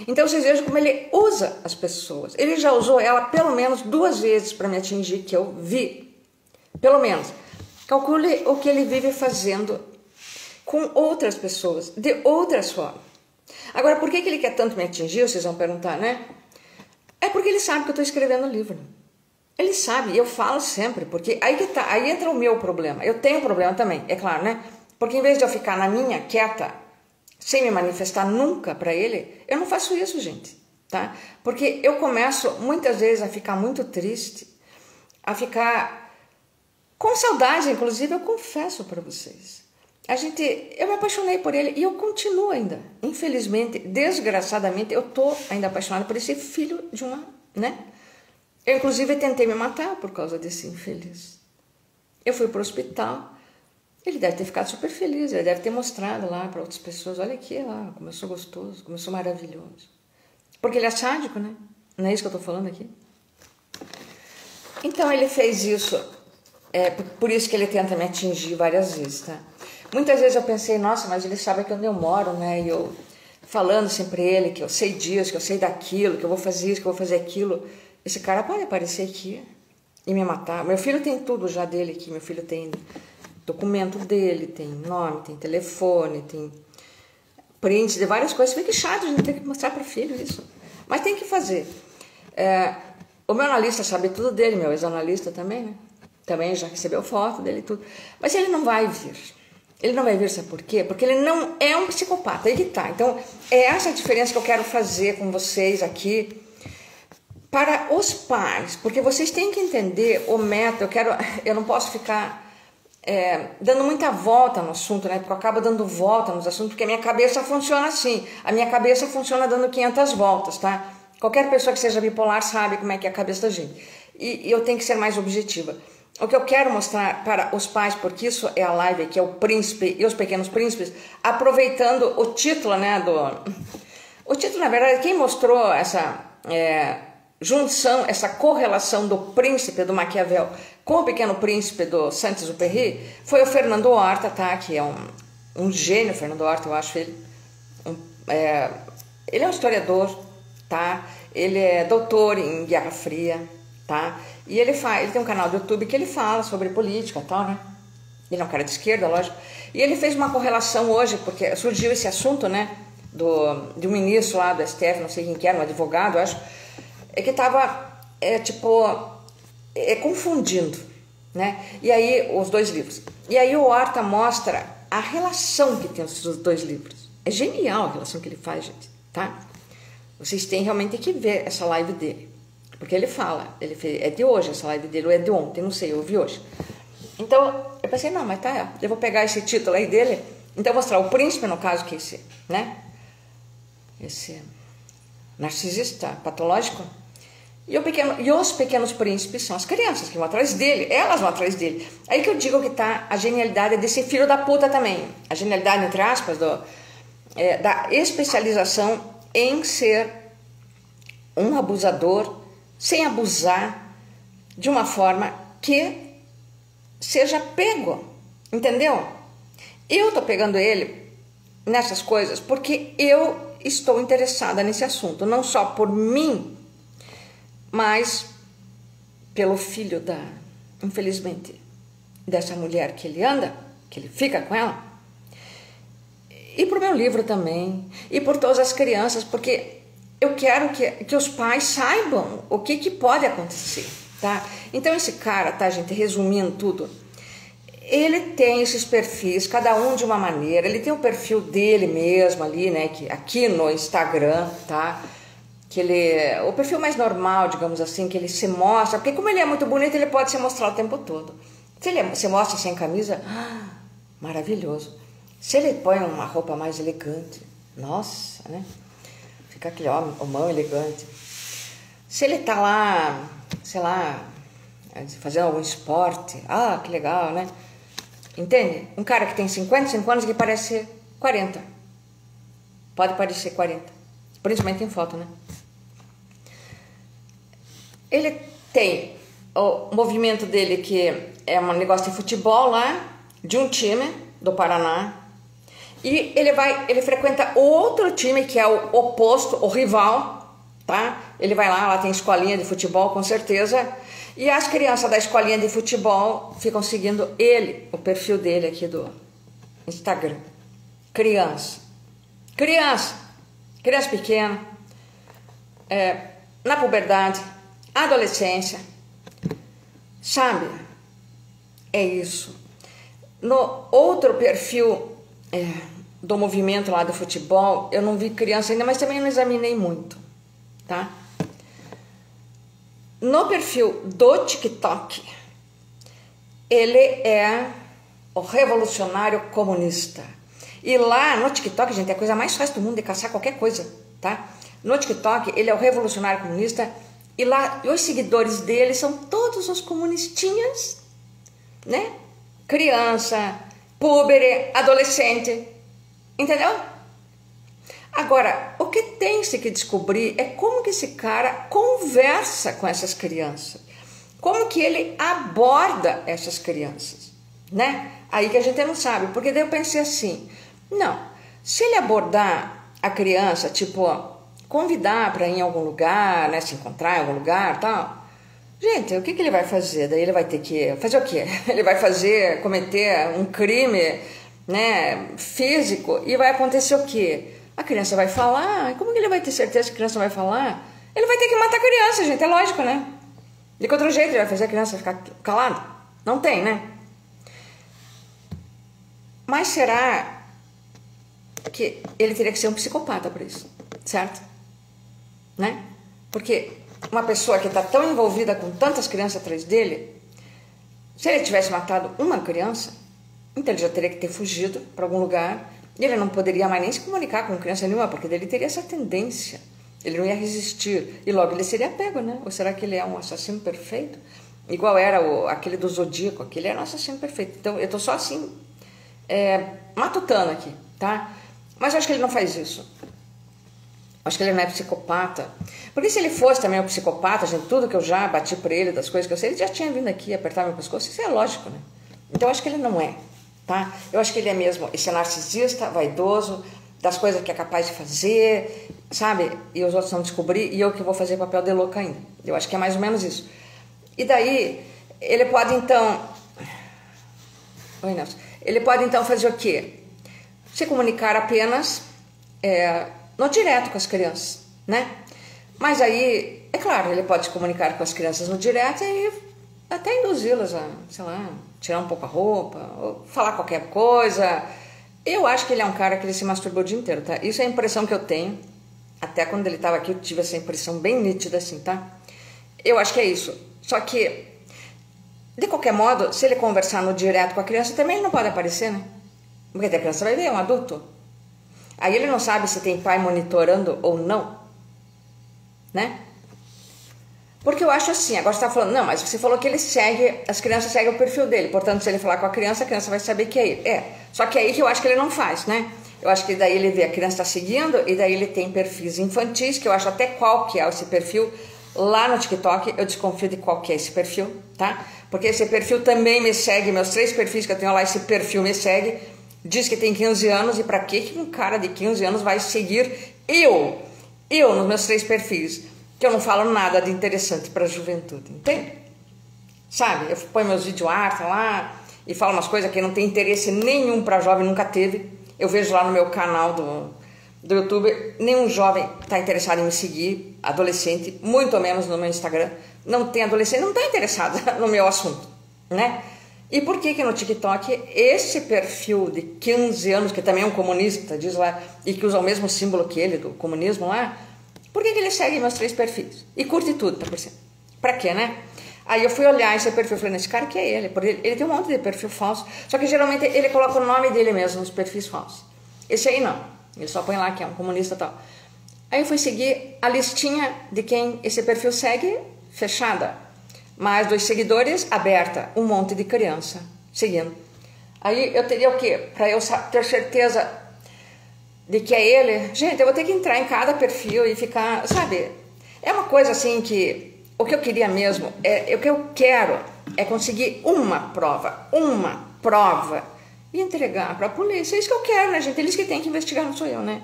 Então vocês vejam como ele usa as pessoas. Ele já usou ela pelo menos 2 vezes para me atingir, que eu vi. Pelo menos. Calcule o que ele vive fazendo com outras pessoas, de outras formas. Agora, por que ele quer tanto me atingir? Vocês vão perguntar, né? É porque ele sabe que eu estou escrevendo livro. Ele sabe, e eu falo sempre, porque aí que tá, aí entra o meu problema. Eu tenho problema também, é claro, né? Porque em vez de eu ficar na minha, quieta, sem me manifestar nunca para ele, eu não faço isso, gente, tá? Porque eu começo muitas vezes a ficar muito triste, a ficar com saudade, inclusive, eu confesso para vocês. Eu me apaixonei por ele e eu continuo ainda. Infelizmente, desgraçadamente, eu tô ainda apaixonada por esse filho de uma, né? Eu, inclusive, tentei me matar por causa desse infeliz. Eu fui para o hospital. Ele deve ter ficado super feliz, ele deve ter mostrado lá para outras pessoas, olha aqui, lá, como eu sou gostoso, como eu sou maravilhoso. Porque ele é sádico, né? Não é isso que eu estou falando aqui? Então ele fez isso, por isso que ele tenta me atingir várias vezes, tá? Muitas vezes eu pensei, nossa, mas ele sabe que onde eu moro, né? E eu falando sempre ele, que eu sei disso, que eu sei daquilo, que eu vou fazer isso, que eu vou fazer aquilo. Esse cara pode aparecer aqui e me matar. Meu filho tem tudo já dele aqui, meu filho tem documento dele, tem nome, tem telefone, tem prints de várias coisas. Fica chato, a gente tem que mostrar para o filho isso. Mas tem que fazer. O meu analista sabe tudo dele, meu ex-analista também, né? Também já recebeu foto dele e tudo. Mas ele não vai vir. Ele não vai vir, sabe por quê? Porque ele não é um psicopata, aí que tá. Então, é essa a diferença que eu quero fazer com vocês aqui para os pais. Porque vocês têm que entender o método. Eu não posso ficar dando muita volta no assunto, né? Porque eu acabo dando volta nos assuntos, porque a minha cabeça funciona assim. A minha cabeça funciona dando 500 voltas, tá? Qualquer pessoa que seja bipolar sabe como é que é a cabeça da gente. E eu tenho que ser mais objetiva. O que eu quero mostrar para os pais, porque isso é a live aqui, é o Príncipe e os Pequenos Príncipes, aproveitando o título, né? O título, na verdade, quem mostrou essa junção, essa correlação do príncipe do Maquiavel com o Pequeno Príncipe do Saint-Exupéry foi o Fernando Horta, tá? Que é um gênio, Fernando Horta, eu acho ele. Ele é um historiador, tá? Ele é doutor em Guerra Fria, tá? E ele tem um canal do YouTube que ele fala sobre política e tal, né? Ele é um cara de esquerda, lógico. E ele fez uma correlação hoje, porque surgiu esse assunto, né? De um ministro lá do STF, não sei quem que era, um advogado, eu acho, que estava, confundindo, né? E aí, os 2 livros. E aí o Horta mostra a relação que tem os 2 livros. É genial a relação que ele faz, gente, tá? Vocês têm realmente que ver essa live dele. Porque ele fala, é de hoje essa live dele, ou é de ontem, não sei, eu vi hoje. Então, eu pensei, não, mas tá, eu vou pegar esse título aí dele, então eu vou mostrar o príncipe, no caso, que é esse, né? Esse narcisista patológico. E os pequenos príncipes são as crianças que vão atrás dele, elas vão atrás dele. Aí que eu digo que tá a genialidade desse filho da puta também. A genialidade, entre aspas, da especialização em ser um abusador, sem abusar, de uma forma que seja pego, entendeu? Eu tô pegando ele nessas coisas porque eu estou interessada nesse assunto, não só por mim, mas pelo filho infelizmente, dessa mulher que ele anda, que ele fica com ela, e pro meu livro também, e por todas as crianças, porque eu quero que os pais saibam o que pode acontecer, tá? Então esse cara, tá, gente, resumindo tudo, ele tem esses perfis, cada um de uma maneira, ele tem o perfil dele mesmo ali, né, que aqui no Instagram, tá? Que o perfil mais normal, digamos assim, que ele se mostra, porque como ele é muito bonito, ele pode se mostrar o tempo todo. Se ele se mostra sem camisa, maravilhoso. Se ele põe uma roupa mais elegante, nossa, né? Fica aquele homão elegante. Se ele tá lá, sei lá, fazendo algum esporte, que legal, né? Entende? Um cara que tem 55 anos que parece 40. Pode parecer 40. Principalmente em foto, né? Ele tem o movimento dele que é um negócio de futebol lá, de um time do Paraná. E ele frequenta outro time que é o oposto, o rival, tá? Ele vai lá tem escolinha de futebol, com certeza. E as crianças da escolinha de futebol ficam seguindo ele, o perfil dele aqui do Instagram. Criança pequena, na puberdade, adolescência, sabe? É isso. No outro perfil do movimento lá do futebol, eu não vi criança ainda, mas também não examinei muito, tá? No perfil do TikTok, ele é o revolucionário comunista. E lá no TikTok, gente, é a coisa mais fácil do mundo de caçar qualquer coisa, tá? No TikTok, ele é o revolucionário comunista e lá os seguidores dele são todos os comunistinhas, né? Criança, púbere, adolescente, entendeu? Agora, o que tem-se que descobrir é como que esse cara conversa com essas crianças, como que ele aborda essas crianças, né? Aí que a gente não sabe, porque daí eu pensei assim, não, se ele abordar a criança, tipo, convidar para ir em algum lugar, né, se encontrar em algum lugar, tal, gente, o que ele vai fazer? Daí ele vai ter que fazer o quê? Ele vai cometer um crime, né, físico, e vai acontecer o quê? A criança vai falar, como que ele vai ter certeza que a criança vai falar? Ele vai ter que matar a criança, gente, é lógico, né? De que outro jeito ele vai fazer a criança ficar calada? Não tem, né? Mas será que ele teria que ser um psicopata para isso, certo? Né? Porque uma pessoa que está tão envolvida com tantas crianças atrás dele, se ele tivesse matado uma criança, então ele já teria que ter fugido para algum lugar e ele não poderia mais nem se comunicar com criança nenhuma, porque ele teria essa tendência, ele não ia resistir e logo ele seria pego, né? Ou será que ele é um assassino perfeito? Igual era aquele do Zodíaco, aquele era um assassino perfeito. Então eu tô só assim, matutando aqui, tá? Mas eu acho que ele não faz isso. Acho que ele não é psicopata. Porque se ele fosse também um psicopata, gente, tudo que eu já bati por ele, das coisas que eu sei, ele já tinha vindo aqui apertar meu pescoço. Isso é lógico, né? Então eu acho que ele não é, tá? Eu acho que ele é mesmo esse narcisista, vaidoso, das coisas que é capaz de fazer, sabe? E os outros vão descobrir e eu que vou fazer papel de louca ainda. Eu acho que é mais ou menos isso. E daí, ele pode então... Oi, Nelson. Ele pode então fazer o quê? Se comunicar apenas no direto com as crianças, né? Mas aí, é claro, ele pode se comunicar com as crianças no direto e até induzi-las a, sei lá, tirar um pouco a roupa, ou falar qualquer coisa. Eu acho que ele é um cara que ele se masturba o dia inteiro, tá? Isso é a impressão que eu tenho. Até quando ele estava aqui, eu tive essa impressão bem nítida assim, tá? Eu acho que é isso. Só que De qualquer modo, se ele conversar no direto com a criança, também ele não pode aparecer, né? Porque a criança vai ver, é um adulto. Aí ele não sabe se tem pai monitorando ou não, né? Porque eu acho assim, agora você está falando, não, mas você falou que ele segue, as crianças seguem o perfil dele, portanto, se ele falar com a criança vai saber que é ele. Só que é aí que eu acho que ele não faz, né? Eu acho que daí ele vê a criança está seguindo e daí ele tem perfis infantis, que eu acho até qual que é esse perfil. Lá no TikTok eu desconfio de qual que é esse perfil, tá? Porque esse perfil também me segue, meus 3 perfis que eu tenho lá, esse perfil me segue, diz que tem 15 anos, e pra que um cara de 15 anos vai seguir eu nos meus 3 perfis, que eu não falo nada de interessante pra juventude, entende? Sabe, eu ponho meus vídeos arte lá e falo umas coisas que não tem interesse nenhum pra jovem, nunca teve. Eu vejo lá no meu canal do YouTube, nenhum jovem está interessado em me seguir, adolescente, muito menos no meu Instagram. Não tem adolescente, não está interessado no meu assunto, né? E por que no TikTok esse perfil de 15 anos, que também é um comunista, diz lá, e que usa o mesmo símbolo que ele, do comunismo lá, por que ele segue meus 3 perfis? E curte tudo, tá por cima. Pra quê, né? Aí eu fui olhar esse perfil, falei, esse cara que é ele, porque ele tem um monte de perfil falso, só que geralmente ele coloca o nome dele mesmo nos perfis falsos. Esse aí não, ele só põe lá que é um comunista e tal. Aí eu fui seguir a listinha de quem esse perfil segue, fechada, mais 2 seguidores, aberta, um monte de criança seguindo. Aí eu teria o quê? Para eu ter certeza de que é ele, gente, eu vou ter que entrar em cada perfil e ficar, sabe, é uma coisa assim que o que eu queria mesmo, o que eu quero é conseguir uma prova e entregar para a polícia. É isso que eu quero, né, gente? Eles que têm que investigar, não sou eu, né?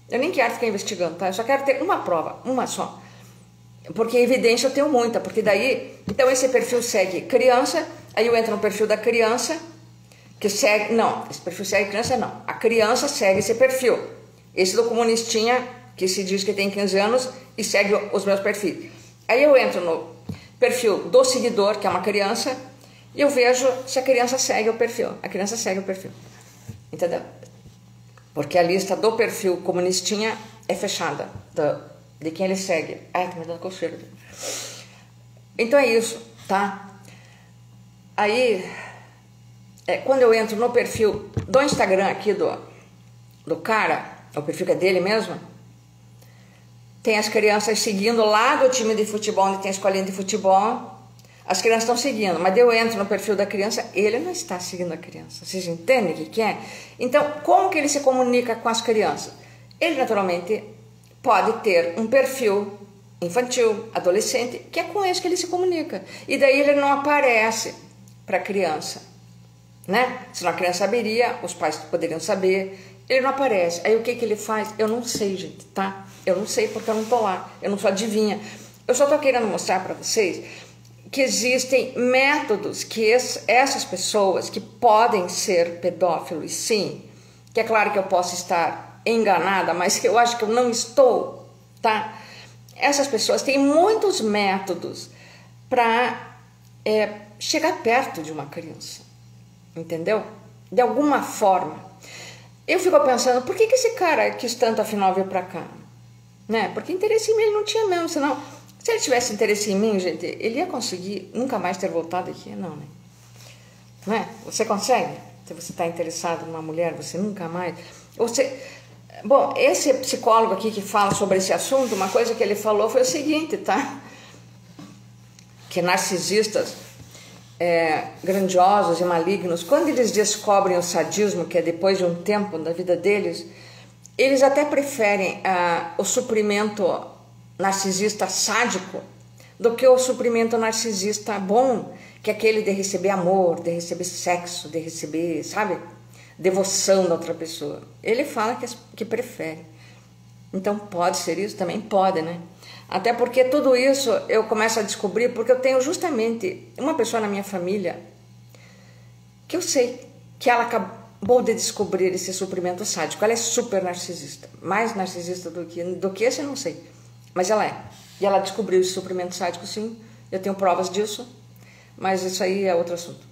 Eu nem quero ficar investigando, tá? Eu só quero ter uma prova, uma só. Porque evidência eu tenho muita, porque daí, então esse perfil segue criança, aí eu entro no perfil da criança, que segue, não, esse perfil segue criança não, a criança segue esse perfil, esse do comunistinha, que se diz que tem 15 anos e segue os meus perfis. Aí eu entro no perfil do seguidor, que é uma criança, e eu vejo se a criança segue o perfil. A criança segue o perfil. Entendeu? Porque a lista do perfil comunistinha é fechada, de quem ele segue. Ai, tá me dando coceira. Então é isso, tá? Aí, quando eu entro no perfil do Instagram aqui do cara, o perfil que é dele mesmo, tem as crianças seguindo lá do time de futebol, onde tem a escolinha de futebol. As crianças estão seguindo, mas eu entro no perfil da criança, ele não está seguindo a criança. Vocês entendem o que é? Então, como que ele se comunica com as crianças? Ele, naturalmente, pode ter um perfil infantil, adolescente, que é com esse que ele se comunica. E daí ele não aparece para a criança, né? Senão a criança saberia, os pais poderiam saber. Ele não aparece. Aí o que ele faz? Eu não sei, gente, tá? Eu não sei porque eu não tô lá. Eu não sou adivinha. Eu só tô querendo mostrar para vocês que existem métodos que essas pessoas que podem ser pedófilos, sim, que é claro que eu posso estar enganada, mas que eu acho que eu não estou, tá? Essas pessoas têm muitos métodos para chegar perto de uma criança, entendeu? De alguma forma. Eu fico pensando, por que esse cara quis tanto afinal vir pra cá? Né? Porque interesse em mim ele não tinha mesmo, senão, se ele tivesse interesse em mim, gente, ele ia conseguir nunca mais ter voltado aqui, não, né? Não é? Você consegue? Se você está interessado numa mulher, você nunca mais... Bom, esse psicólogo aqui que fala sobre esse assunto, uma coisa que ele falou foi o seguinte, tá? Que narcisistas grandiosos e malignos, quando eles descobrem o sadismo, que é depois de um tempo da vida deles, eles até preferem o suprimento narcisista sádico do que o suprimento narcisista bom, que é aquele de receber amor, de receber sexo, de receber, sabe, devoção da outra pessoa. Ele fala que prefere. Então pode ser isso? Também pode, né? Até porque tudo isso eu começo a descobrir porque eu tenho justamente uma pessoa na minha família que eu sei que ela acabou de descobrir esse suprimento sádico. Ela é super narcisista, mais narcisista do que esse eu não sei, mas ela é. E ela descobriu esse suprimento sádico, sim, eu tenho provas disso, mas isso aí é outro assunto.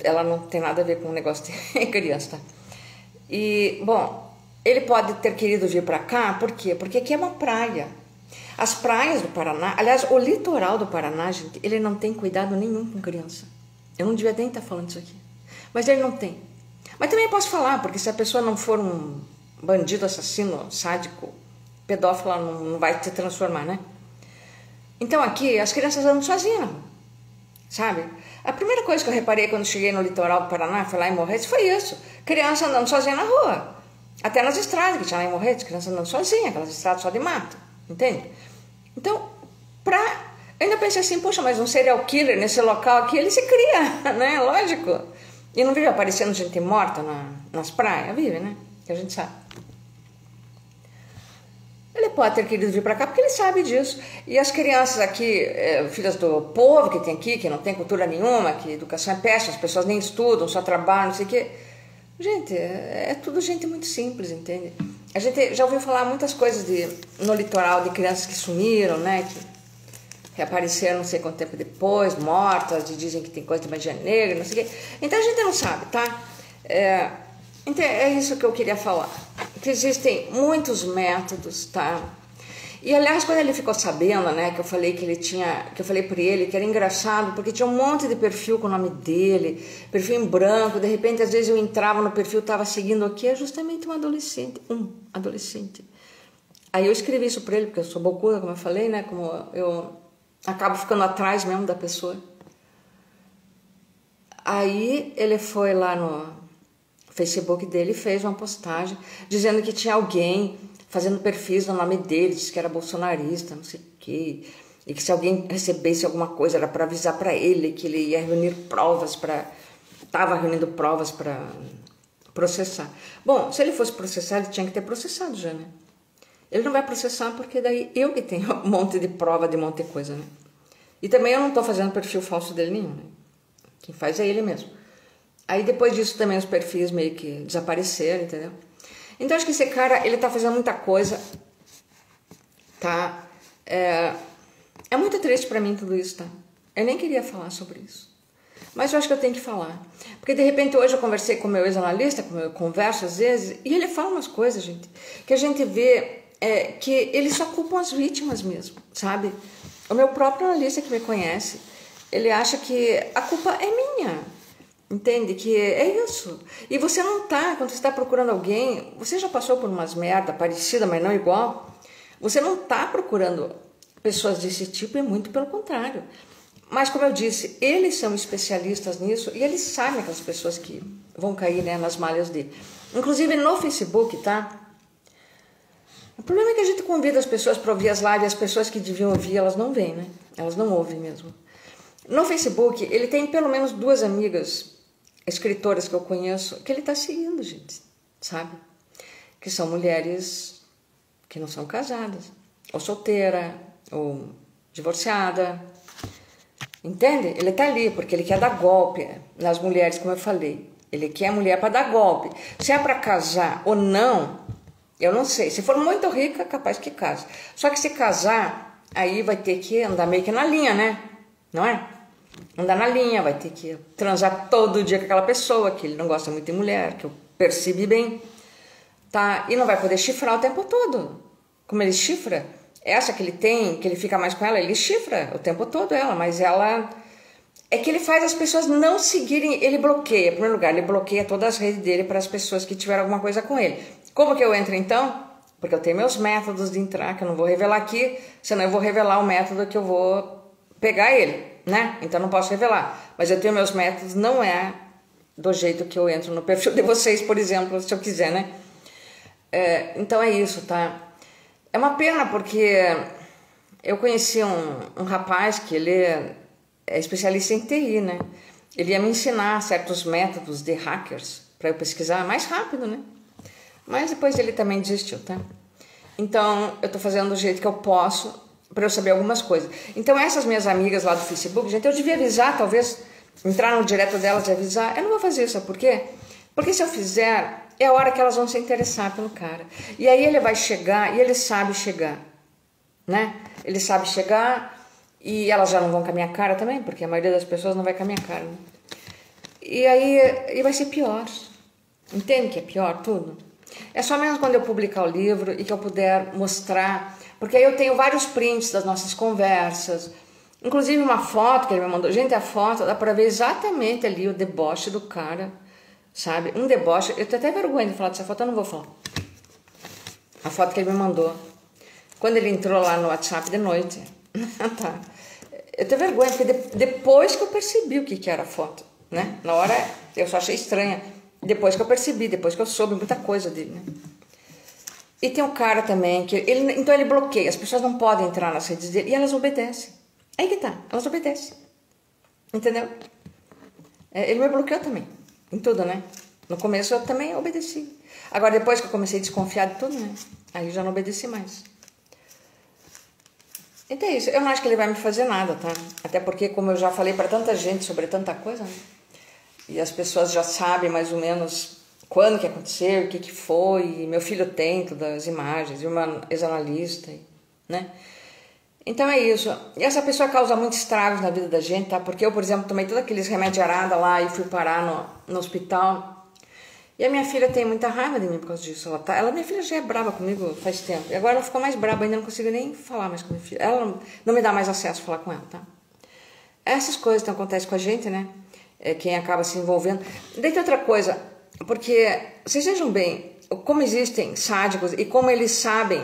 Ela não tem nada a ver com o negócio de criança, tá? E, bom, ele pode ter querido vir para cá, por quê? Porque aqui é uma praia. As praias do Paraná, aliás, o litoral do Paraná, gente, ele não tem cuidado nenhum com criança. Eu não devia nem estar falando isso aqui. Mas ele não tem. Mas também posso falar, porque se a pessoa não for um bandido, assassino, sádico, pedófilo, ela não vai se transformar, né? Então aqui, as crianças andam sozinhas na rua, sabe? A primeira coisa que eu reparei quando cheguei no litoral do Paraná, fui lá em Morretes, foi isso. Criança andando sozinha na rua. Até nas estradas que tinha lá em Morretes, criança andando sozinha, aquelas estradas só de mato, entende? Então, eu ainda pensei assim, poxa, mas um serial killer nesse local aqui, ele se cria, né? Lógico. E não vive aparecendo gente morta nas praias? Vive, né? Que a gente sabe. Ele pode ter querido vir para cá porque ele sabe disso. E as crianças aqui, filhas do povo que tem aqui, que não tem cultura nenhuma, que educação é péssima, as pessoas nem estudam, só trabalham, não sei o quê. Gente, é tudo gente muito simples, entende? A gente já ouviu falar muitas coisas no litoral de crianças que sumiram, né? Que reapareceram não sei quanto tempo depois, mortas, e dizem que tem coisa de magia negra, não sei o quê. Então a gente não sabe, tá? Então é isso que eu queria falar. Que existem muitos métodos, tá? E aliás, quando ele ficou sabendo, né, que eu falei que eu falei por ele que era engraçado, porque tinha um monte de perfil com o nome dele, perfil em branco, de repente às vezes eu entrava no perfil, estava seguindo aqui, é justamente um adolescente. Aí eu escrevi isso para ele, porque eu sou bocuda, como eu falei, né, como eu acabo ficando atrás mesmo da pessoa. Aí ele foi lá no Facebook dele e fez uma postagem dizendo que tinha alguém fazendo perfis no nome dele, disse que era bolsonarista, não sei o quê, e que se alguém recebesse alguma coisa era para avisar para ele que ele ia reunir provas estava reunindo provas para processar. Bom, se ele fosse processar, ele tinha que ter processado já, né? Ele não vai processar porque daí eu que tenho um monte de prova de um monte de coisa, né? E também eu não estou fazendo perfil falso dele nenhum, né? Quem faz é ele mesmo. Aí depois disso também os perfis meio que desapareceram, entendeu? Então acho que esse cara, ele tá fazendo muita coisa, tá? É muito triste pra mim tudo isso, tá? Eu nem queria falar sobre isso. Mas eu acho que eu tenho que falar. Porque de repente hoje eu conversei com o meu ex-analista, como eu converso às vezes, e ele fala umas coisas, gente, que a gente vê que eles só culpam as vítimas mesmo, sabe? O meu próprio analista que me conhece, ele acha que a culpa é minha. Entende? Que é isso. E você não tá, quando você está procurando alguém, você já passou por umas merda parecida, mas não igual. Você não tá procurando pessoas desse tipo, e muito pelo contrário. Mas como eu disse, eles são especialistas nisso e eles sabem aquelas pessoas que vão cair, né, nas malhas dele. Inclusive no Facebook, tá? O problema é que a gente convida as pessoas para ouvir as lives, as pessoas que deviam ouvir, elas não vêm, né? Elas não ouvem mesmo. No Facebook, ele tem pelo menos 2 amigas escritoras que eu conheço, que ele está seguindo, gente, sabe? Que são mulheres que não são casadas, ou solteira, ou divorciada, entende? Ele está ali porque ele quer dar golpe nas mulheres, como eu falei. Ele quer mulher para dar golpe. Se é para casar ou não, eu não sei. Se for muito rica, capaz que case. Só que se casar, aí vai ter que andar meio que na linha, né? Não é? Andar na linha, vai ter que transar todo dia com aquela pessoa, que ele não gosta muito de mulher, que eu percebi bem, tá? E não vai poder chifrar o tempo todo. Como ele chifra, essa que ele tem, que ele fica mais com ela, ele chifra o tempo todo ela, mas ela... É que ele faz as pessoas não seguirem, ele bloqueia, em primeiro lugar, ele bloqueia todas as redes dele para as pessoas que tiveram alguma coisa com ele. Como que eu entro então? Porque eu tenho meus métodos de entrar, que eu não vou revelar aqui, senão eu vou revelar o método que eu vou pegar ele, né? Então não posso revelar. Mas eu tenho meus métodos, não é do jeito que eu entro no perfil de vocês, por exemplo, se eu quiser, né? Então é isso, tá? É uma pena porque eu conheci um rapaz que ele é especialista em TI, né? Ele ia me ensinar certos métodos de hackers para eu pesquisar mais rápido, né? Mas depois ele também desistiu, tá? Então eu tô fazendo do jeito que eu posso para eu saber algumas coisas. Então essas minhas amigas lá do Facebook, gente, eu devia avisar, talvez entrar no direto delas e avisar. Eu não vou fazer isso, sabe por quê? Porque se eu fizer, é a hora que elas vão se interessar pelo cara. E aí ele vai chegar, e ele sabe chegar, né? Ele sabe chegar e elas já não vão com a minha cara também, porque a maioria das pessoas não vai com a minha cara, né? E aí vai ser pior. Entende que é pior tudo? É só mesmo quando eu publicar o livro e que eu puder mostrar Porque aí eu tenho vários prints das nossas conversas, inclusive uma foto que ele me mandou. Gente, a foto dá pra ver exatamente ali o deboche do cara, sabe? Um deboche, eu tenho até vergonha de falar dessa foto, eu não vou falar. A foto que ele me mandou, quando ele entrou lá no WhatsApp de noite. Tá. Eu tenho vergonha, porque depois que eu percebi o que era a foto, né? Na hora eu só achei estranha. Depois que eu percebi, depois que eu soube muita coisa dele, né? E tem um cara também, então ele bloqueia, as pessoas não podem entrar nas redes dele e elas obedecem. Aí que tá, elas obedecem. Entendeu? Ele me bloqueou também, em tudo, né? No começo eu também obedeci. Agora depois que eu comecei a desconfiar de tudo, né? Aí eu já não obedeci mais. Então é isso, eu não acho que ele vai me fazer nada, tá? Até porque, como eu já falei para tanta gente sobre tanta coisa, né? E as pessoas já sabem mais ou menos quando que aconteceu, o que foi, e meu filho tem todas as imagens, e uma ex-analista, né? Então é isso. E essa pessoa causa muitos estragos na vida da gente, tá? Porque eu, por exemplo, tomei todos aqueles remédios arada lá e fui parar no hospital. E a minha filha tem muita raiva de mim por causa disso. Minha filha já é brava comigo faz tempo. E agora ela ficou mais brava, ainda não consigo nem falar mais com minha filha. Ela não me dá mais acesso a falar com ela, tá? Essas coisas que acontecem com a gente, né? Quem acaba se envolvendo. Daí tem outra coisa, porque vocês vejam bem como existem sádicos e como eles sabem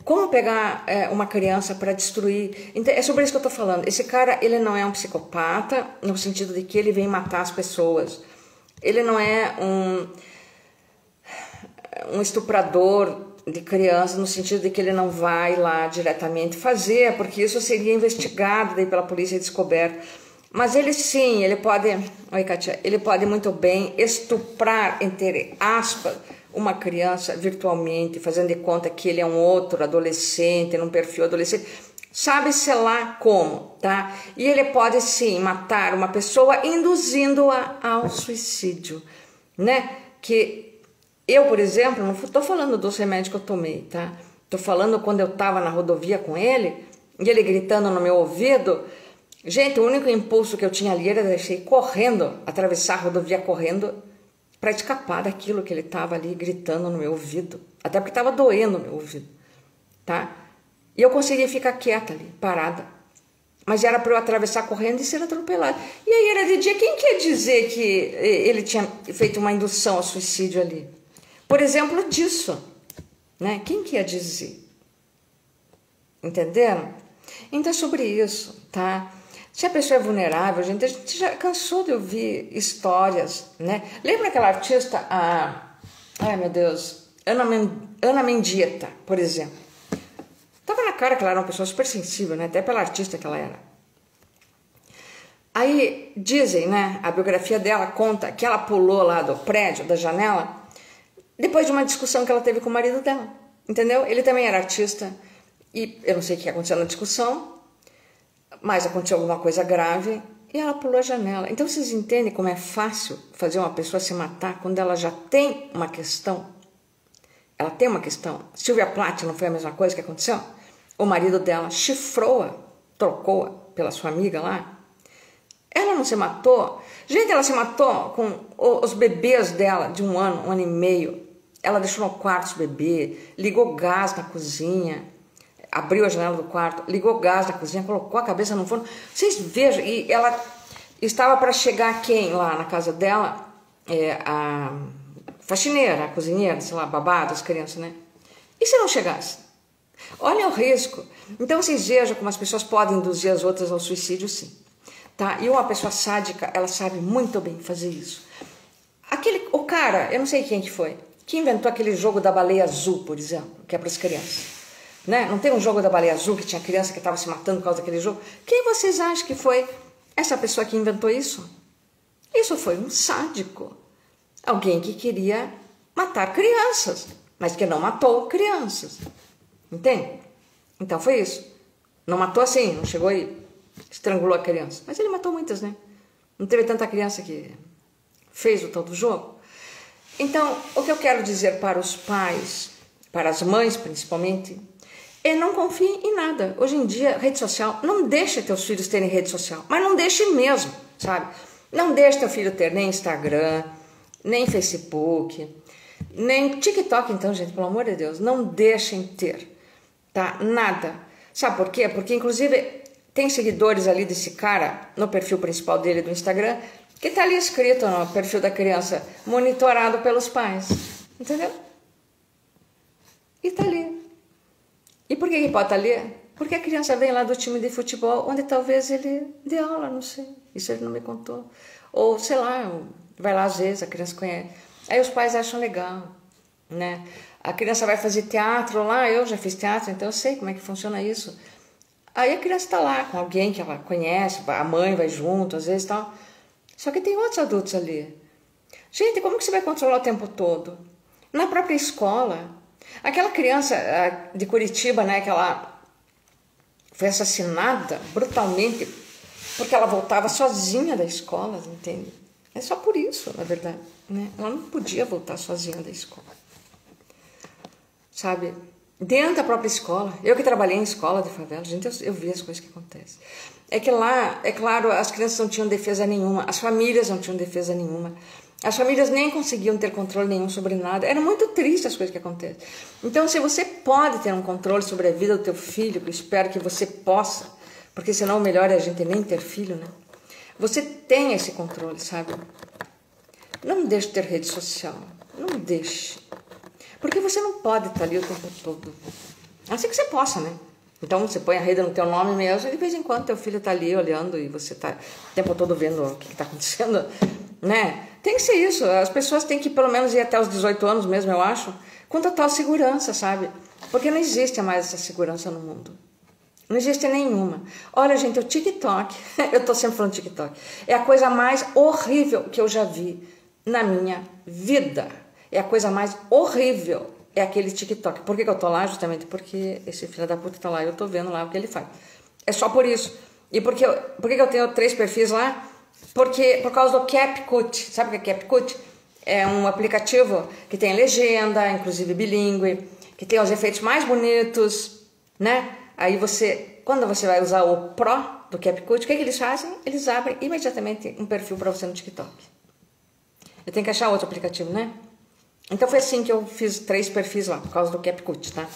como pegar uma criança para destruir. Então, é sobre isso que eu tô falando. Esse cara, ele não é um psicopata no sentido de que ele vem matar as pessoas. Ele não é um estuprador de crianças no sentido de que ele não vai lá diretamente fazer, porque isso seria investigado daí pela polícia e descoberto. Mas ele sim, ele pode, oi Kátia, ele pode muito bem estuprar, entre aspas, uma criança virtualmente, fazendo de conta que ele é um outro adolescente, num perfil adolescente. Sabe-se lá como, tá? E ele pode sim matar uma pessoa induzindo-a ao suicídio, né? Que eu, por exemplo, não tô falando dos remédios que eu tomei, tá? Tô falando quando eu tava na rodovia com ele, e ele gritando no meu ouvido. Gente, o único impulso que eu tinha ali era deixar correndo, atravessar a rodovia correndo, para escapar daquilo que ele tava ali gritando no meu ouvido. Até porque tava doendo no meu ouvido, tá? E eu conseguia ficar quieta ali, parada. Mas era para eu atravessar correndo e ser atropelada. E aí era de dia, quem quer dizer que ele tinha feito uma indução ao suicídio ali? Por exemplo, disso, né? Quem quer dizer? Entenderam? Então é sobre isso, tá? Se a pessoa é vulnerável, gente, a gente já cansou de ouvir histórias, né? Lembra aquela artista, ai meu Deus, Ana Mendieta, por exemplo? Tava na cara que ela era uma pessoa super sensível, né? Até pela artista que ela era. Aí dizem, né? A biografia dela conta que ela pulou lá do prédio, da janela, depois de uma discussão que ela teve com o marido dela. Entendeu? Ele também era artista. E eu não sei o que aconteceu na discussão, mas aconteceu alguma coisa grave e ela pulou a janela. Então vocês entendem como é fácil fazer uma pessoa se matar quando ela já tem uma questão? Ela tem uma questão. Silvia Plath não foi a mesma coisa que aconteceu? O marido dela chifrou-a, trocou-a pela sua amiga lá. Ela não se matou. Gente, ela se matou com os bebês dela de um ano e meio. Ela deixou no quarto os bebês, ligou gás na cozinha, abriu a janela do quarto, ligou gás na cozinha, colocou a cabeça no forno. Vocês vejam, e ela estava para chegar quem lá na casa dela? A faxineira, a cozinheira, sei lá, babá das crianças, né? E se não chegasse? Olha o risco. Então vocês vejam como as pessoas podem induzir as outras ao suicídio, sim. Tá? E uma pessoa sádica, ela sabe muito bem fazer isso. O cara, eu não sei quem que foi, que inventou aquele jogo da baleia azul, por exemplo, que é para as crianças. Né? Não tem um jogo da baleia azul que tinha criança que estava se matando por causa daquele jogo? Quem vocês acham que foi essa pessoa que inventou isso? Isso foi um sádico. Alguém que queria matar crianças, mas que não matou crianças. Entende? Então foi isso. Não matou assim, não chegou e estrangulou a criança. Mas ele matou muitas, né? Não teve tanta criança que fez o tal do jogo. Então, o que eu quero dizer para os pais, para as mães principalmente, é não confie em nada. Hoje em dia, rede social, não deixa teus filhos terem rede social, mas não deixe mesmo, sabe? Não deixe teu filho ter nem Instagram, nem Facebook, nem TikTok, então, gente, pelo amor de Deus, não deixem ter. tá? Nada. Sabe por quê? Porque, inclusive, tem seguidores ali desse cara, no perfil principal dele do Instagram, que tá ali escrito no perfil da criança, monitorado pelos pais. Entendeu? E tá ali. E por que pode estar ali? Porque a criança vem lá do time de futebol, onde talvez ele dê aula, não sei. Isso ele não me contou. Ou, sei lá, vai lá às vezes, a criança conhece. Aí os pais acham legal, né? A criança vai fazer teatro lá, eu já fiz teatro, então eu sei como é que funciona isso. Aí a criança está lá com alguém que ela conhece, a mãe vai junto, às vezes tal. Só que tem outros adultos ali. Gente, como que você vai controlar o tempo todo? Na própria escola. Aquela criança de Curitiba, né, que ela foi assassinada brutalmente porque ela voltava sozinha da escola, entende? É só por isso, na verdade, né? Ela não podia voltar sozinha da escola. Sabe? Dentro da própria escola. Eu que trabalhei em escola de favela, gente, eu vi as coisas que acontecem. É que lá, é claro, as crianças não tinham defesa nenhuma, as famílias não tinham defesa nenhuma. As famílias nem conseguiam ter controle nenhum sobre nada. Era muito triste as coisas que acontecem. Então, se você pode ter um controle sobre a vida do teu filho, que eu espero que você possa, porque senão o melhor é a gente nem ter filho, né? Você tem esse controle, sabe? Não deixe de ter rede social. Não deixe. Porque você não pode estar ali o tempo todo. A não ser que você possa, né? Então, você põe a rede no teu nome mesmo e de vez em quando teu filho está ali olhando e você está o tempo todo vendo o que está acontecendo, né? Tem que ser isso. As pessoas têm que pelo menos ir até os 18 anos mesmo, eu acho, com total segurança, sabe? Porque não existe mais essa segurança no mundo. Não existe nenhuma. Olha, gente, o TikTok, eu tô sempre falando TikTok, é a coisa mais horrível que eu já vi na minha vida. É a coisa mais horrível, é aquele TikTok. Por que eu tô lá? Justamente porque esse filho da puta tá lá e eu tô vendo lá o que ele faz. É só por isso. E por que eu tenho 3 perfis lá? Porque, por causa do CapCut. Sabe o que é CapCut? É um aplicativo que tem legenda, inclusive bilíngue, que tem os efeitos mais bonitos, né? Aí quando você vai usar o Pro do CapCut, o que eles fazem? Eles abrem imediatamente um perfil para você no TikTok. Eu tenho que achar outro aplicativo, né? Então foi assim que eu fiz 3 perfis lá, por causa do CapCut, tá?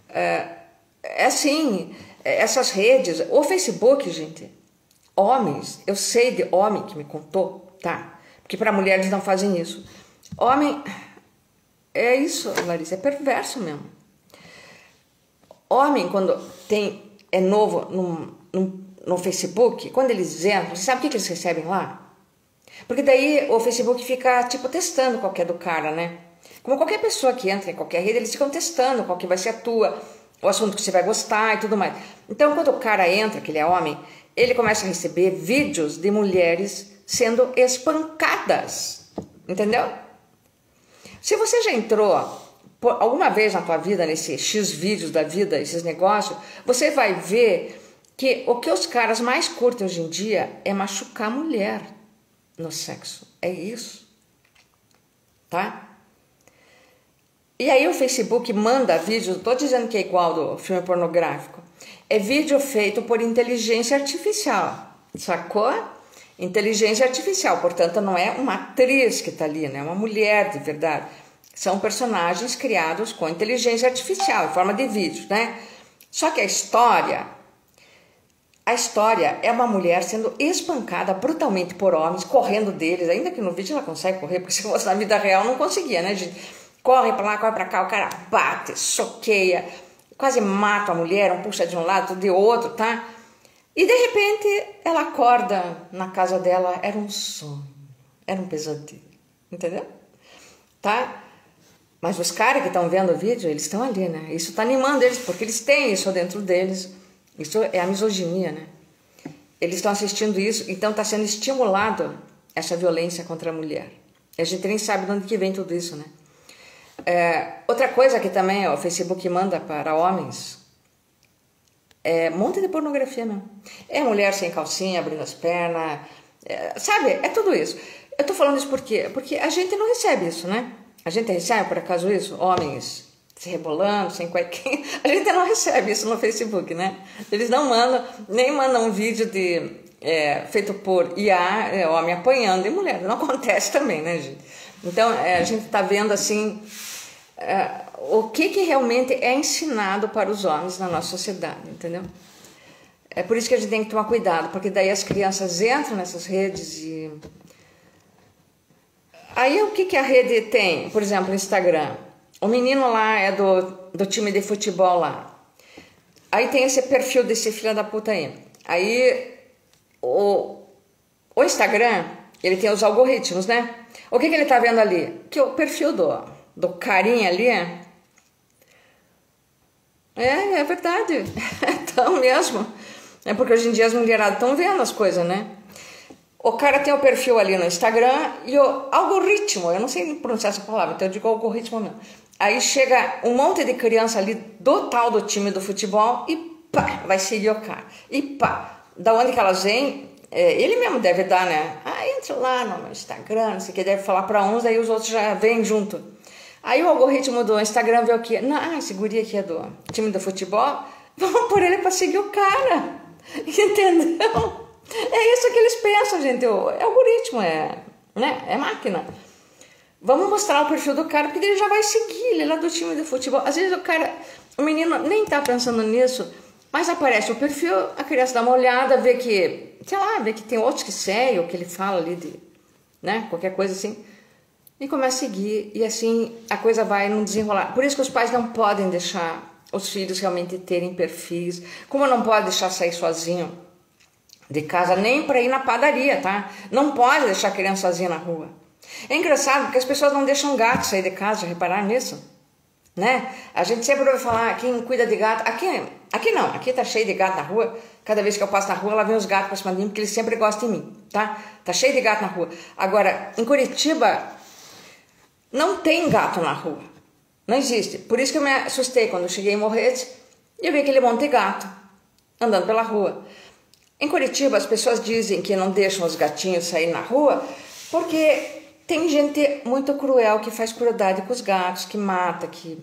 É assim, essas redes, o Facebook, gente, homens, eu sei de homem que me contou, tá? Porque para mulheres não fazem isso. Homem, é isso, Larissa, é perverso mesmo. Homem, quando é novo no Facebook, quando eles entram, você sabe o que eles recebem lá? Porque daí o Facebook fica, tipo, testando qualquer do cara, né? Como qualquer pessoa que entra em qualquer rede, eles ficam testando qual que vai ser a tua, o assunto que você vai gostar e tudo mais. Então, quando o cara entra, que ele é homem, ele começa a receber vídeos de mulheres sendo espancadas, entendeu? Se você já entrou alguma vez na tua vida, nesse X vídeos da vida, esses negócios, você vai ver que o que os caras mais curtem hoje em dia é machucar a mulher no sexo. É isso. Tá? E aí o Facebook manda vídeos, não tô dizendo que é igual do filme pornográfico, é vídeo feito por inteligência artificial, sacou? Inteligência artificial, portanto não é uma atriz que tá ali, né? É uma mulher de verdade. São personagens criados com inteligência artificial, em forma de vídeo, né? Só que a história é uma mulher sendo espancada brutalmente por homens, correndo deles, ainda que no vídeo ela consegue correr, porque se fosse na vida real não conseguia, né, gente? Corre pra lá, corre pra cá, o cara bate, soqueia, quase mata a mulher, um puxa de um lado, outro de outro, tá? E de repente ela acorda na casa dela, era um sonho, era um pesadelo, entendeu? Tá? Mas os caras que estão vendo o vídeo, eles estão ali, né? Isso tá animando eles, porque eles têm isso dentro deles. Isso é a misoginia, né? Eles estão assistindo isso, então está sendo estimulado essa violência contra a mulher. E a gente nem sabe de onde que vem tudo isso, né? Outra coisa que também o Facebook manda para homens é um monte de pornografia mesmo. É mulher sem calcinha, abrindo as pernas, sabe? É tudo isso. Eu tô falando isso por quê? Porque a gente não recebe isso, né? A gente recebe, por acaso, isso? Homens se rebolando, sem cuequinha. A gente não recebe isso no Facebook, né? Eles não mandam, nem mandam um vídeo feito por IA, homem apanhando e mulher. Não acontece também, né, gente? Então, a gente tá vendo, assim, o que realmente é ensinado para os homens na nossa sociedade, entendeu? É por isso que a gente tem que tomar cuidado, porque daí as crianças entram nessas redes e... Aí o que a rede tem? Por exemplo, o Instagram. O menino lá é do time de futebol lá. Aí tem esse perfil desse filho da puta aí. Aí o Instagram, ele tem os algoritmos, né? O que ele tá vendo ali? Que o perfil do carinha ali é verdade. Então mesmo. É porque hoje em dia as mulheradas estão vendo as coisas, né? O cara tem o perfil ali no Instagram e o algoritmo, eu não sei pronunciar essa palavra, então eu digo algoritmo mesmo. Aí chega um monte de criança ali do tal do time do futebol e pá, vai seguir o cara. E pá, da onde que elas vêm, ele mesmo deve dar, né? Entra lá no meu Instagram, não sei o que, deve falar para uns, aí os outros já vêm junto. Aí o algoritmo do Instagram vê o quê? Não, esse guri aqui é do time do futebol, vamos pôr ele para seguir o cara. Entendeu? É isso que eles pensam, gente. É algoritmo, né? É máquina. Vamos mostrar o perfil do cara, porque ele já vai seguir, ele é lá do time de futebol. Às vezes o menino nem tá pensando nisso, mas aparece o perfil, a criança dá uma olhada, vê que, sei lá, vê que tem outros que seguem, ou que ele fala ali de, né? Qualquer coisa assim. E começa a seguir, e assim a coisa vai não desenrolar. Por isso que os pais não podem deixar os filhos realmente terem perfis. Como não pode deixar sair sozinho de casa, nem para ir na padaria, tá? Não pode deixar a criança sozinha na rua. É engraçado porque as pessoas não deixam gato sair de casa, já repararam nisso? Né? A gente sempre ouve falar, quem cuida de gato... Aqui não, aqui tá cheio de gato na rua. Cada vez que eu passo na rua, lá vem os gatos pra cima de mim, porque eles sempre gostam de mim, tá? Tá cheio de gato na rua. Agora, em Curitiba, não tem gato na rua. Não existe. Por isso que eu me assustei quando eu cheguei em Morretes e eu vi aquele monte de gato andando pela rua. Em Curitiba, as pessoas dizem que não deixam os gatinhos sair na rua porque tem gente muito cruel que faz crueldade com os gatos, que mata, que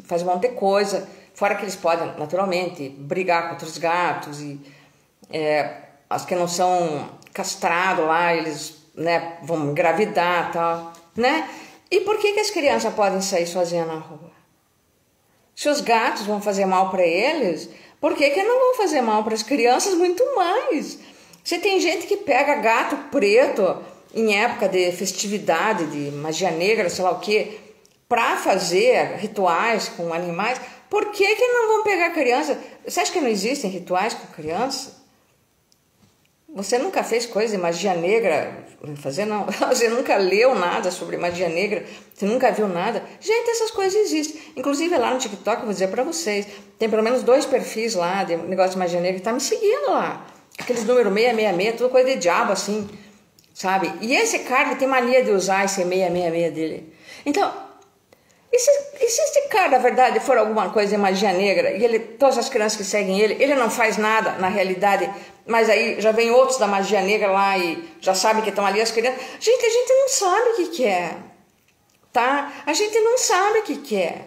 faz um monte de coisa. Fora que eles podem, naturalmente, brigar com outros gatos e as que não são castrados lá, eles, né, vão engravidar e tal, né? E por que as crianças podem sair sozinhas na rua? Se os gatos vão fazer mal para eles, por que não vão fazer mal para as crianças muito mais? Você tem gente que pega gato preto em época de festividade, de magia negra, sei lá o que, para fazer rituais com animais. Por que não vão pegar criança? Você acha que não existem rituais com criança? Você nunca fez coisa de magia negra? Fazer não. Você nunca leu nada sobre magia negra? Você nunca viu nada? Gente, essas coisas existem. Inclusive lá no TikTok, eu vou dizer para vocês, tem pelo menos 2 perfis lá de negócio de magia negra que tá me seguindo lá. Aqueles número 666, tudo coisa de diabo assim, sabe? E esse cara ele tem mania de usar esse 666 dele. Então, e se esse cara, na verdade, for alguma coisa de magia negra e todas as crianças que seguem ele não faz nada na realidade, mas aí já vem outros da magia negra lá e já sabem que estão ali as crianças. Gente, a gente não sabe o que é, tá? A gente não sabe o que é.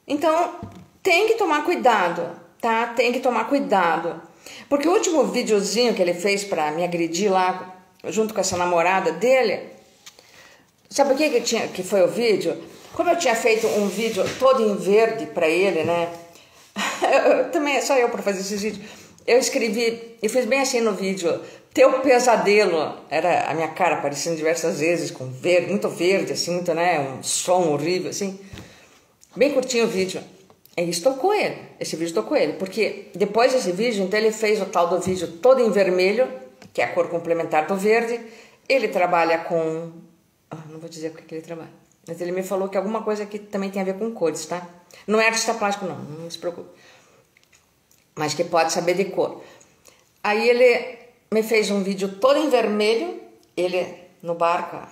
Então, tem que tomar cuidado, tá? Tem que tomar cuidado. Porque o último videozinho que ele fez pra me agredir lá, junto com essa namorada dele, sabe o que foi o vídeo? Como eu tinha feito um vídeo todo em verde pra ele, né? Também é só eu pra fazer esses vídeos. Eu escrevi, eu fiz bem assim no vídeo, teu pesadelo, era a minha cara aparecendo diversas vezes com verde, muito verde, assim, muito, né, um som horrível, assim. Bem curtinho o vídeo. E isso tocou ele, esse vídeo tocou ele, porque depois desse vídeo, então ele fez o tal do vídeo todo em vermelho, que é a cor complementar do verde. Ele trabalha com, não vou dizer o que ele trabalha, mas ele me falou que alguma coisa que também tem a ver com cores, tá? Não é artista plástico não se preocupe. Mas que pode saber de cor. Aí ele me fez um vídeo todo em vermelho, ele no bar com a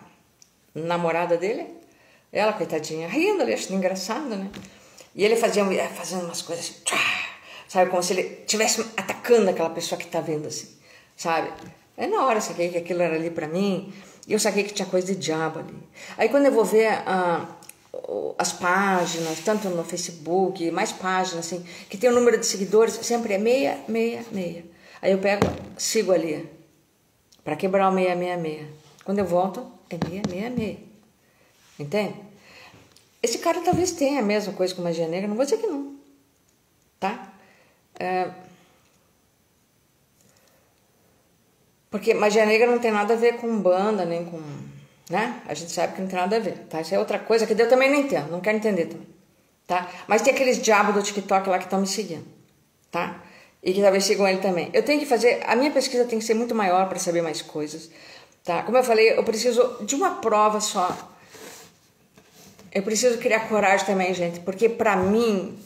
namorada dele, ela, coitadinha, rindo ali, achando engraçado, né? E ele fazendo umas coisas assim, sabe, como se ele estivesse atacando aquela pessoa que tá vendo assim, sabe? Aí na hora eu saquei que aquilo era ali pra mim, e eu saquei que tinha coisa de diabo ali. Aí quando eu vou ver as páginas, tanto no Facebook, mais páginas assim, que tem o número de seguidores, sempre é 666. Aí eu pego, sigo ali, para quebrar o 666. Quando eu volto, é 666. Entende? Esse cara talvez tenha a mesma coisa com magia negra, não vou dizer que não, tá? Porque magia negra não tem nada a ver com banda, nem com... né? A gente sabe que não tem nada a ver, tá? Isso é outra coisa que eu também não entendo, não quero entender também, tá? Mas tem aqueles diabos do TikTok lá que estão me seguindo, tá? E que talvez sigam ele também. Eu tenho que fazer... A minha pesquisa tem que ser muito maior para saber mais coisas, tá? Como eu falei, eu preciso de uma prova só. Eu preciso criar coragem também, gente, porque pra mim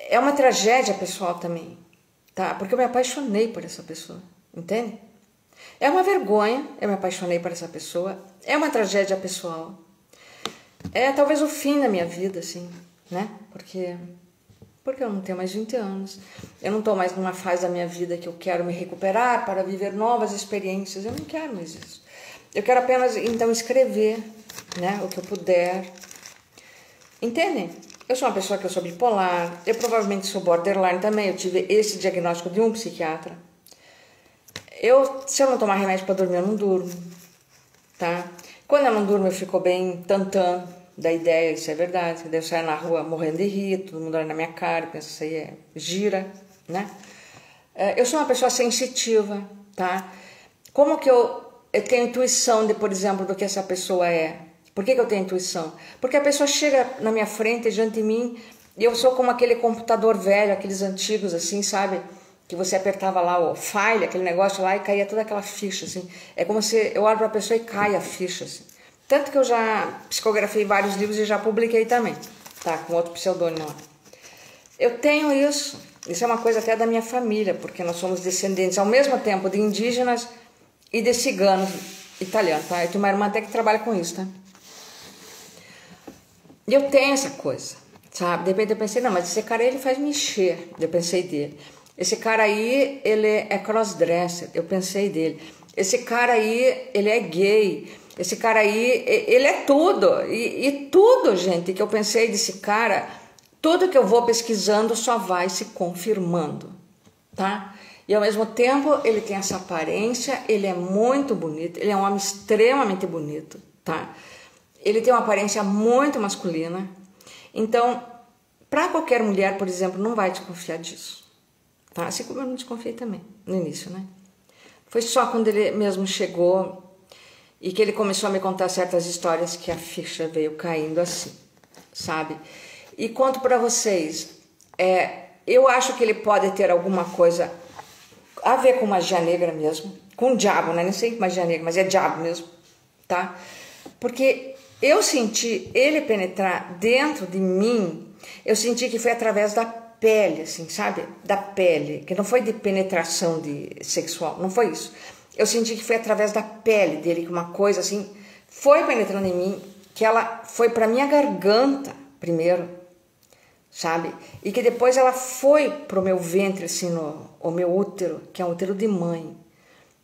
é uma tragédia pessoal também, tá? Porque eu me apaixonei por essa pessoa, entende? É uma vergonha, eu me apaixonei por essa pessoa, é uma tragédia pessoal. É talvez o fim da minha vida, assim, né? Porque eu não tenho mais 20 anos, eu não tô mais numa fase da minha vida que eu quero me recuperar para viver novas experiências, eu não quero mais isso. Eu quero apenas, então, escrever, né, o que eu puder. Entendem? Eu sou uma pessoa que eu sou bipolar, eu provavelmente sou borderline também, eu tive esse diagnóstico de um psiquiatra. Se eu não tomar remédio para dormir, eu não durmo, tá? Quando eu não durmo, eu fico bem tantã da ideia, isso é verdade. Eu saio na rua morrendo de rir, todo mundo olha na minha cara, pensa, isso aí é gira, né? Eu sou uma pessoa sensitiva, tá? Como que eu tenho intuição de, por exemplo, do que essa pessoa é? Por que eu tenho intuição? Porque a pessoa chega na minha frente, diante de mim, e eu sou como aquele computador velho, aqueles antigos, assim, sabe? Que você apertava lá o file, aquele negócio lá, e caía toda aquela ficha, assim. É como se eu olho para a pessoa e cai a ficha, assim. Tanto que eu já psicografei vários livros e já publiquei também, tá? Com outro pseudônimo lá. Eu tenho isso é uma coisa até da minha família, porque nós somos descendentes, ao mesmo tempo, de indígenas e de ciganos italianos, tá? Eu tenho uma irmã até que trabalha com isso, tá? E eu tenho essa coisa, sabe? De repente eu pensei, não, mas esse cara aí, ele faz me encher. Eu pensei dele. Esse cara aí, ele é crossdresser. Eu pensei dele. Esse cara aí, ele é gay. Esse cara aí, ele é tudo. E tudo, gente, que eu pensei desse cara, tudo que eu vou pesquisando só vai se confirmando, tá? E ao mesmo tempo, ele tem essa aparência, ele é muito bonito, ele é um homem extremamente bonito, tá? Ele tem uma aparência muito masculina. Então, para qualquer mulher, por exemplo, não vai desconfiar disso. Tá? Assim como eu não desconfiei também, no início, né? Foi só quando ele mesmo chegou e que ele começou a me contar certas histórias que a ficha veio caindo assim, sabe? E conto para vocês, eu acho que ele pode ter alguma coisa a ver com magia negra mesmo, com o diabo, né? Nem sei magia negra, mas é diabo mesmo, tá? Porque eu senti ele penetrar dentro de mim, eu senti que foi através da pele, assim, sabe? Da pele, que não foi de penetração sexual, não foi isso. Eu senti que foi através da pele dele, que uma coisa assim foi penetrando em mim, que ela foi para minha garganta primeiro, sabe? E que depois ela foi pro meu ventre, assim, o meu útero, que é um útero de mãe,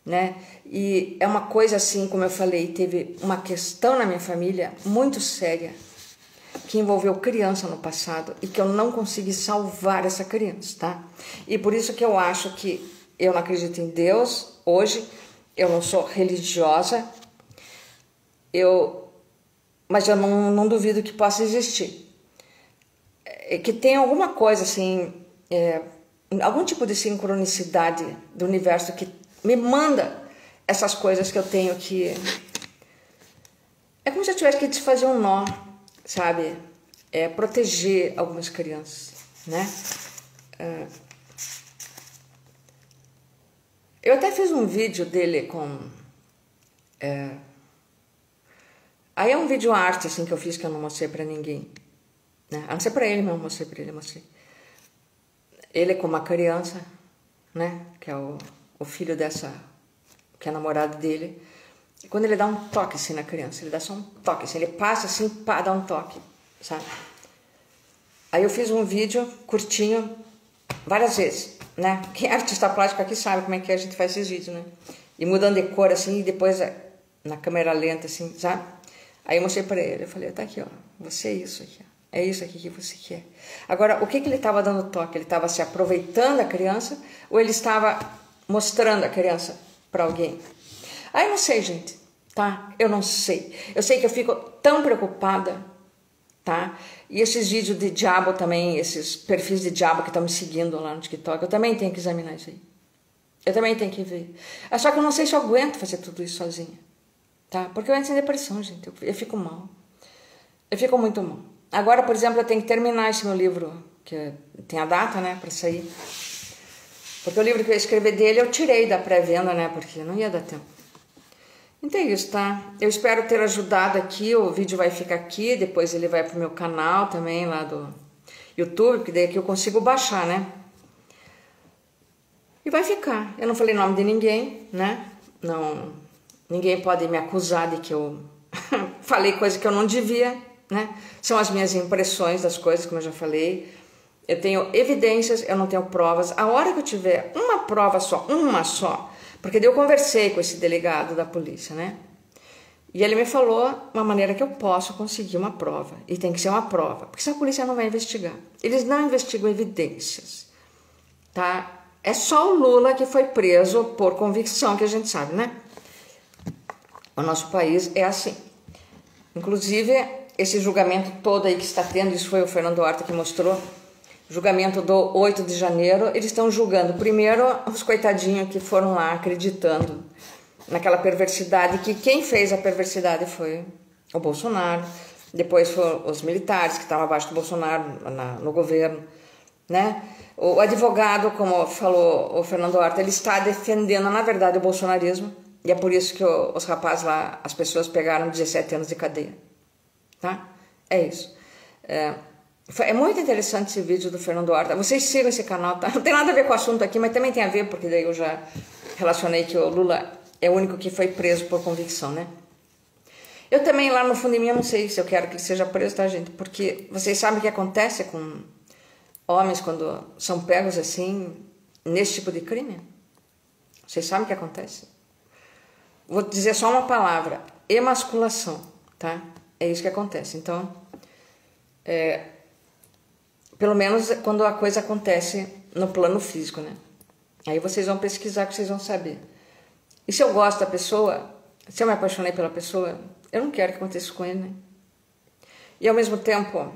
né? E é uma coisa assim, como eu falei, teve uma questão na minha família muito séria, que envolveu criança no passado e que eu não consegui salvar essa criança, tá? E por isso que eu acho que eu não acredito em Deus hoje, eu não sou religiosa, mas eu não duvido que possa existir. Que tem alguma coisa assim, algum tipo de sincronicidade do universo que me manda essas coisas que eu tenho que... É como se eu tivesse que desfazer um nó, sabe? Proteger algumas crianças, né? Eu até fiz um vídeo dele com... Aí é um vídeo arte, assim, que eu fiz que eu não mostrei pra ninguém, né? A não ser pra ele mesmo, mostrei pra ele, mostrei. Ele com uma criança, né? Que é o filho dessa... que é a namorada dele. E quando ele dá um toque assim na criança, ele dá só um toque, assim, ele passa assim, pá, dá um toque, sabe? Aí eu fiz um vídeo curtinho, várias vezes, né? Quem é artista plástico aqui sabe como é que a gente faz esses vídeos, né? E mudando de cor assim, e depois na câmera lenta, assim, sabe? Aí eu mostrei pra ele, eu falei, tá aqui, ó, você é isso aqui, ó. É isso aqui que você quer. Agora, o que ele estava dando toque? Ele estava se aproveitando da criança ou ele estava mostrando a criança para alguém? Ah, eu não sei, gente, tá? Eu não sei. Eu sei que eu fico tão preocupada tá? E esses vídeos de diabo também, esses perfis de diabo que estão me seguindo lá no TikTok, eu também tenho que examinar isso aí. Eu também tenho que ver. Só que eu não sei se eu aguento fazer tudo isso sozinha, tá? Porque eu entro em depressão, gente. Eu fico mal. Eu fico muito mal. Agora, por exemplo, eu tenho que terminar esse meu livro, que tem a data, né, para sair. Porque o livro que eu escrevi dele eu tirei da pré-venda, né, porque não ia dar tempo. Então é isso, tá? Eu espero ter ajudado aqui. O vídeo vai ficar aqui, depois ele vai pro meu canal também, lá do YouTube, porque daí aqui eu consigo baixar, né? E vai ficar. Eu não falei nome de ninguém, né? Não, ninguém pode me acusar de que eu falei coisa que eu não devia, né? São as minhas impressões das coisas, como eu já falei. Eu tenho evidências, eu não tenho provas. A hora que eu tiver uma prova só, uma só, porque daí eu conversei com esse delegado da polícia, né? E ele me falou uma maneira que eu posso conseguir uma prova. E tem que ser uma prova, porque se a polícia não vai investigar. Eles não investigam evidências, tá? É só o Lula que foi preso por convicção, que a gente sabe, né? O nosso país é assim. Inclusive, esse julgamento todo aí que está tendo, isso foi o Fernando Horta que mostrou, julgamento do 8 de janeiro, eles estão julgando primeiro os coitadinhos que foram lá acreditando naquela perversidade, que quem fez a perversidade foi o Bolsonaro, depois foram os militares que estavam abaixo do Bolsonaro no governo, né? O advogado, como falou o Fernando Horta, ele está defendendo, na verdade, o bolsonarismo, e é por isso que os rapazes lá, as pessoas pegaram 17 anos de cadeia, tá? É isso. É muito interessante esse vídeo do Fernando Horta. Vocês sigam esse canal, tá? Não tem nada a ver com o assunto aqui, mas também tem a ver, porque daí eu já relacionei que o Lula é o único que foi preso por convicção, né? Eu também, lá no fundo de mim, eu não sei se eu quero que ele seja preso, tá, gente? Porque vocês sabem o que acontece com homens quando são pegos assim, nesse tipo de crime? Vocês sabem o que acontece? Vou dizer só uma palavra: emasculação, tá? É isso que acontece. Então, pelo menos quando a coisa acontece no plano físico, né? Aí vocês vão pesquisar que vocês vão saber. E se eu gosto da pessoa, se eu me apaixonei pela pessoa, eu não quero que aconteça com ele, né? E ao mesmo tempo,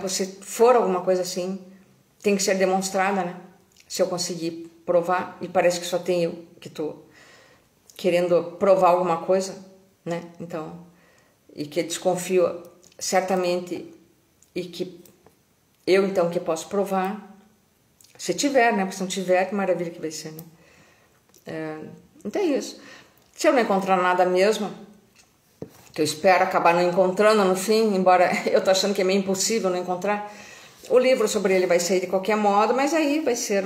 se for alguma coisa assim, tem que ser demonstrada, né? Se eu conseguir provar, e parece que só tem eu que estou querendo provar alguma coisa, né? Então, e que desconfio certamente, e que eu então que posso provar, se tiver, né? Porque se não tiver, que maravilha que vai ser, né? Então é isso. Se eu não encontrar nada mesmo, que eu espero acabar não encontrando no fim, embora eu tô achando que é meio impossível não encontrar, o livro sobre ele vai sair de qualquer modo, mas aí vai ser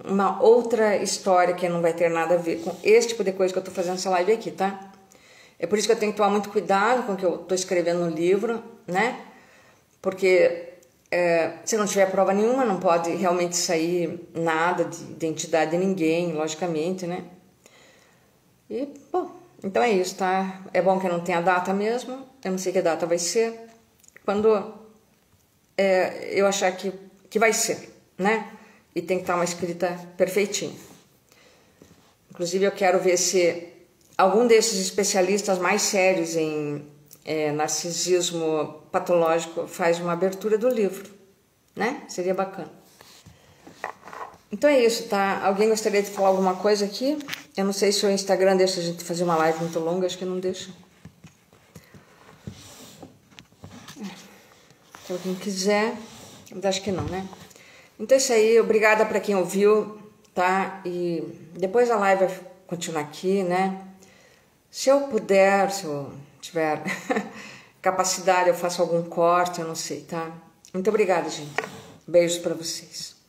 uma outra história que não vai ter nada a ver com esse tipo de coisa que eu tô fazendo essa live aqui, tá? É por isso que eu tenho que tomar muito cuidado com o que eu tô escrevendo no livro, né? Porque se não tiver prova nenhuma, não pode realmente sair nada de identidade de ninguém, logicamente, né? E, bom, então é isso, tá? É bom que não tenha data mesmo. Eu não sei que data vai ser. Quando eu achar que vai ser, né? E tem que estar uma escrita perfeitinha. Inclusive, eu quero ver se algum desses especialistas mais sérios em narcisismo patológico faz uma abertura do livro, né? Seria bacana. Então é isso, tá? Alguém gostaria de falar alguma coisa aqui? Eu não sei se o Instagram deixa a gente fazer uma live muito longa, acho que não deixa. Se alguém quiser, mas acho que não, né? Então é isso aí, obrigada para quem ouviu, tá? E depois a live vai continuar aqui, né? Se eu puder, se eu tiver capacidade, eu faço algum corte, eu não sei, tá? Muito obrigada, gente. Beijos para vocês.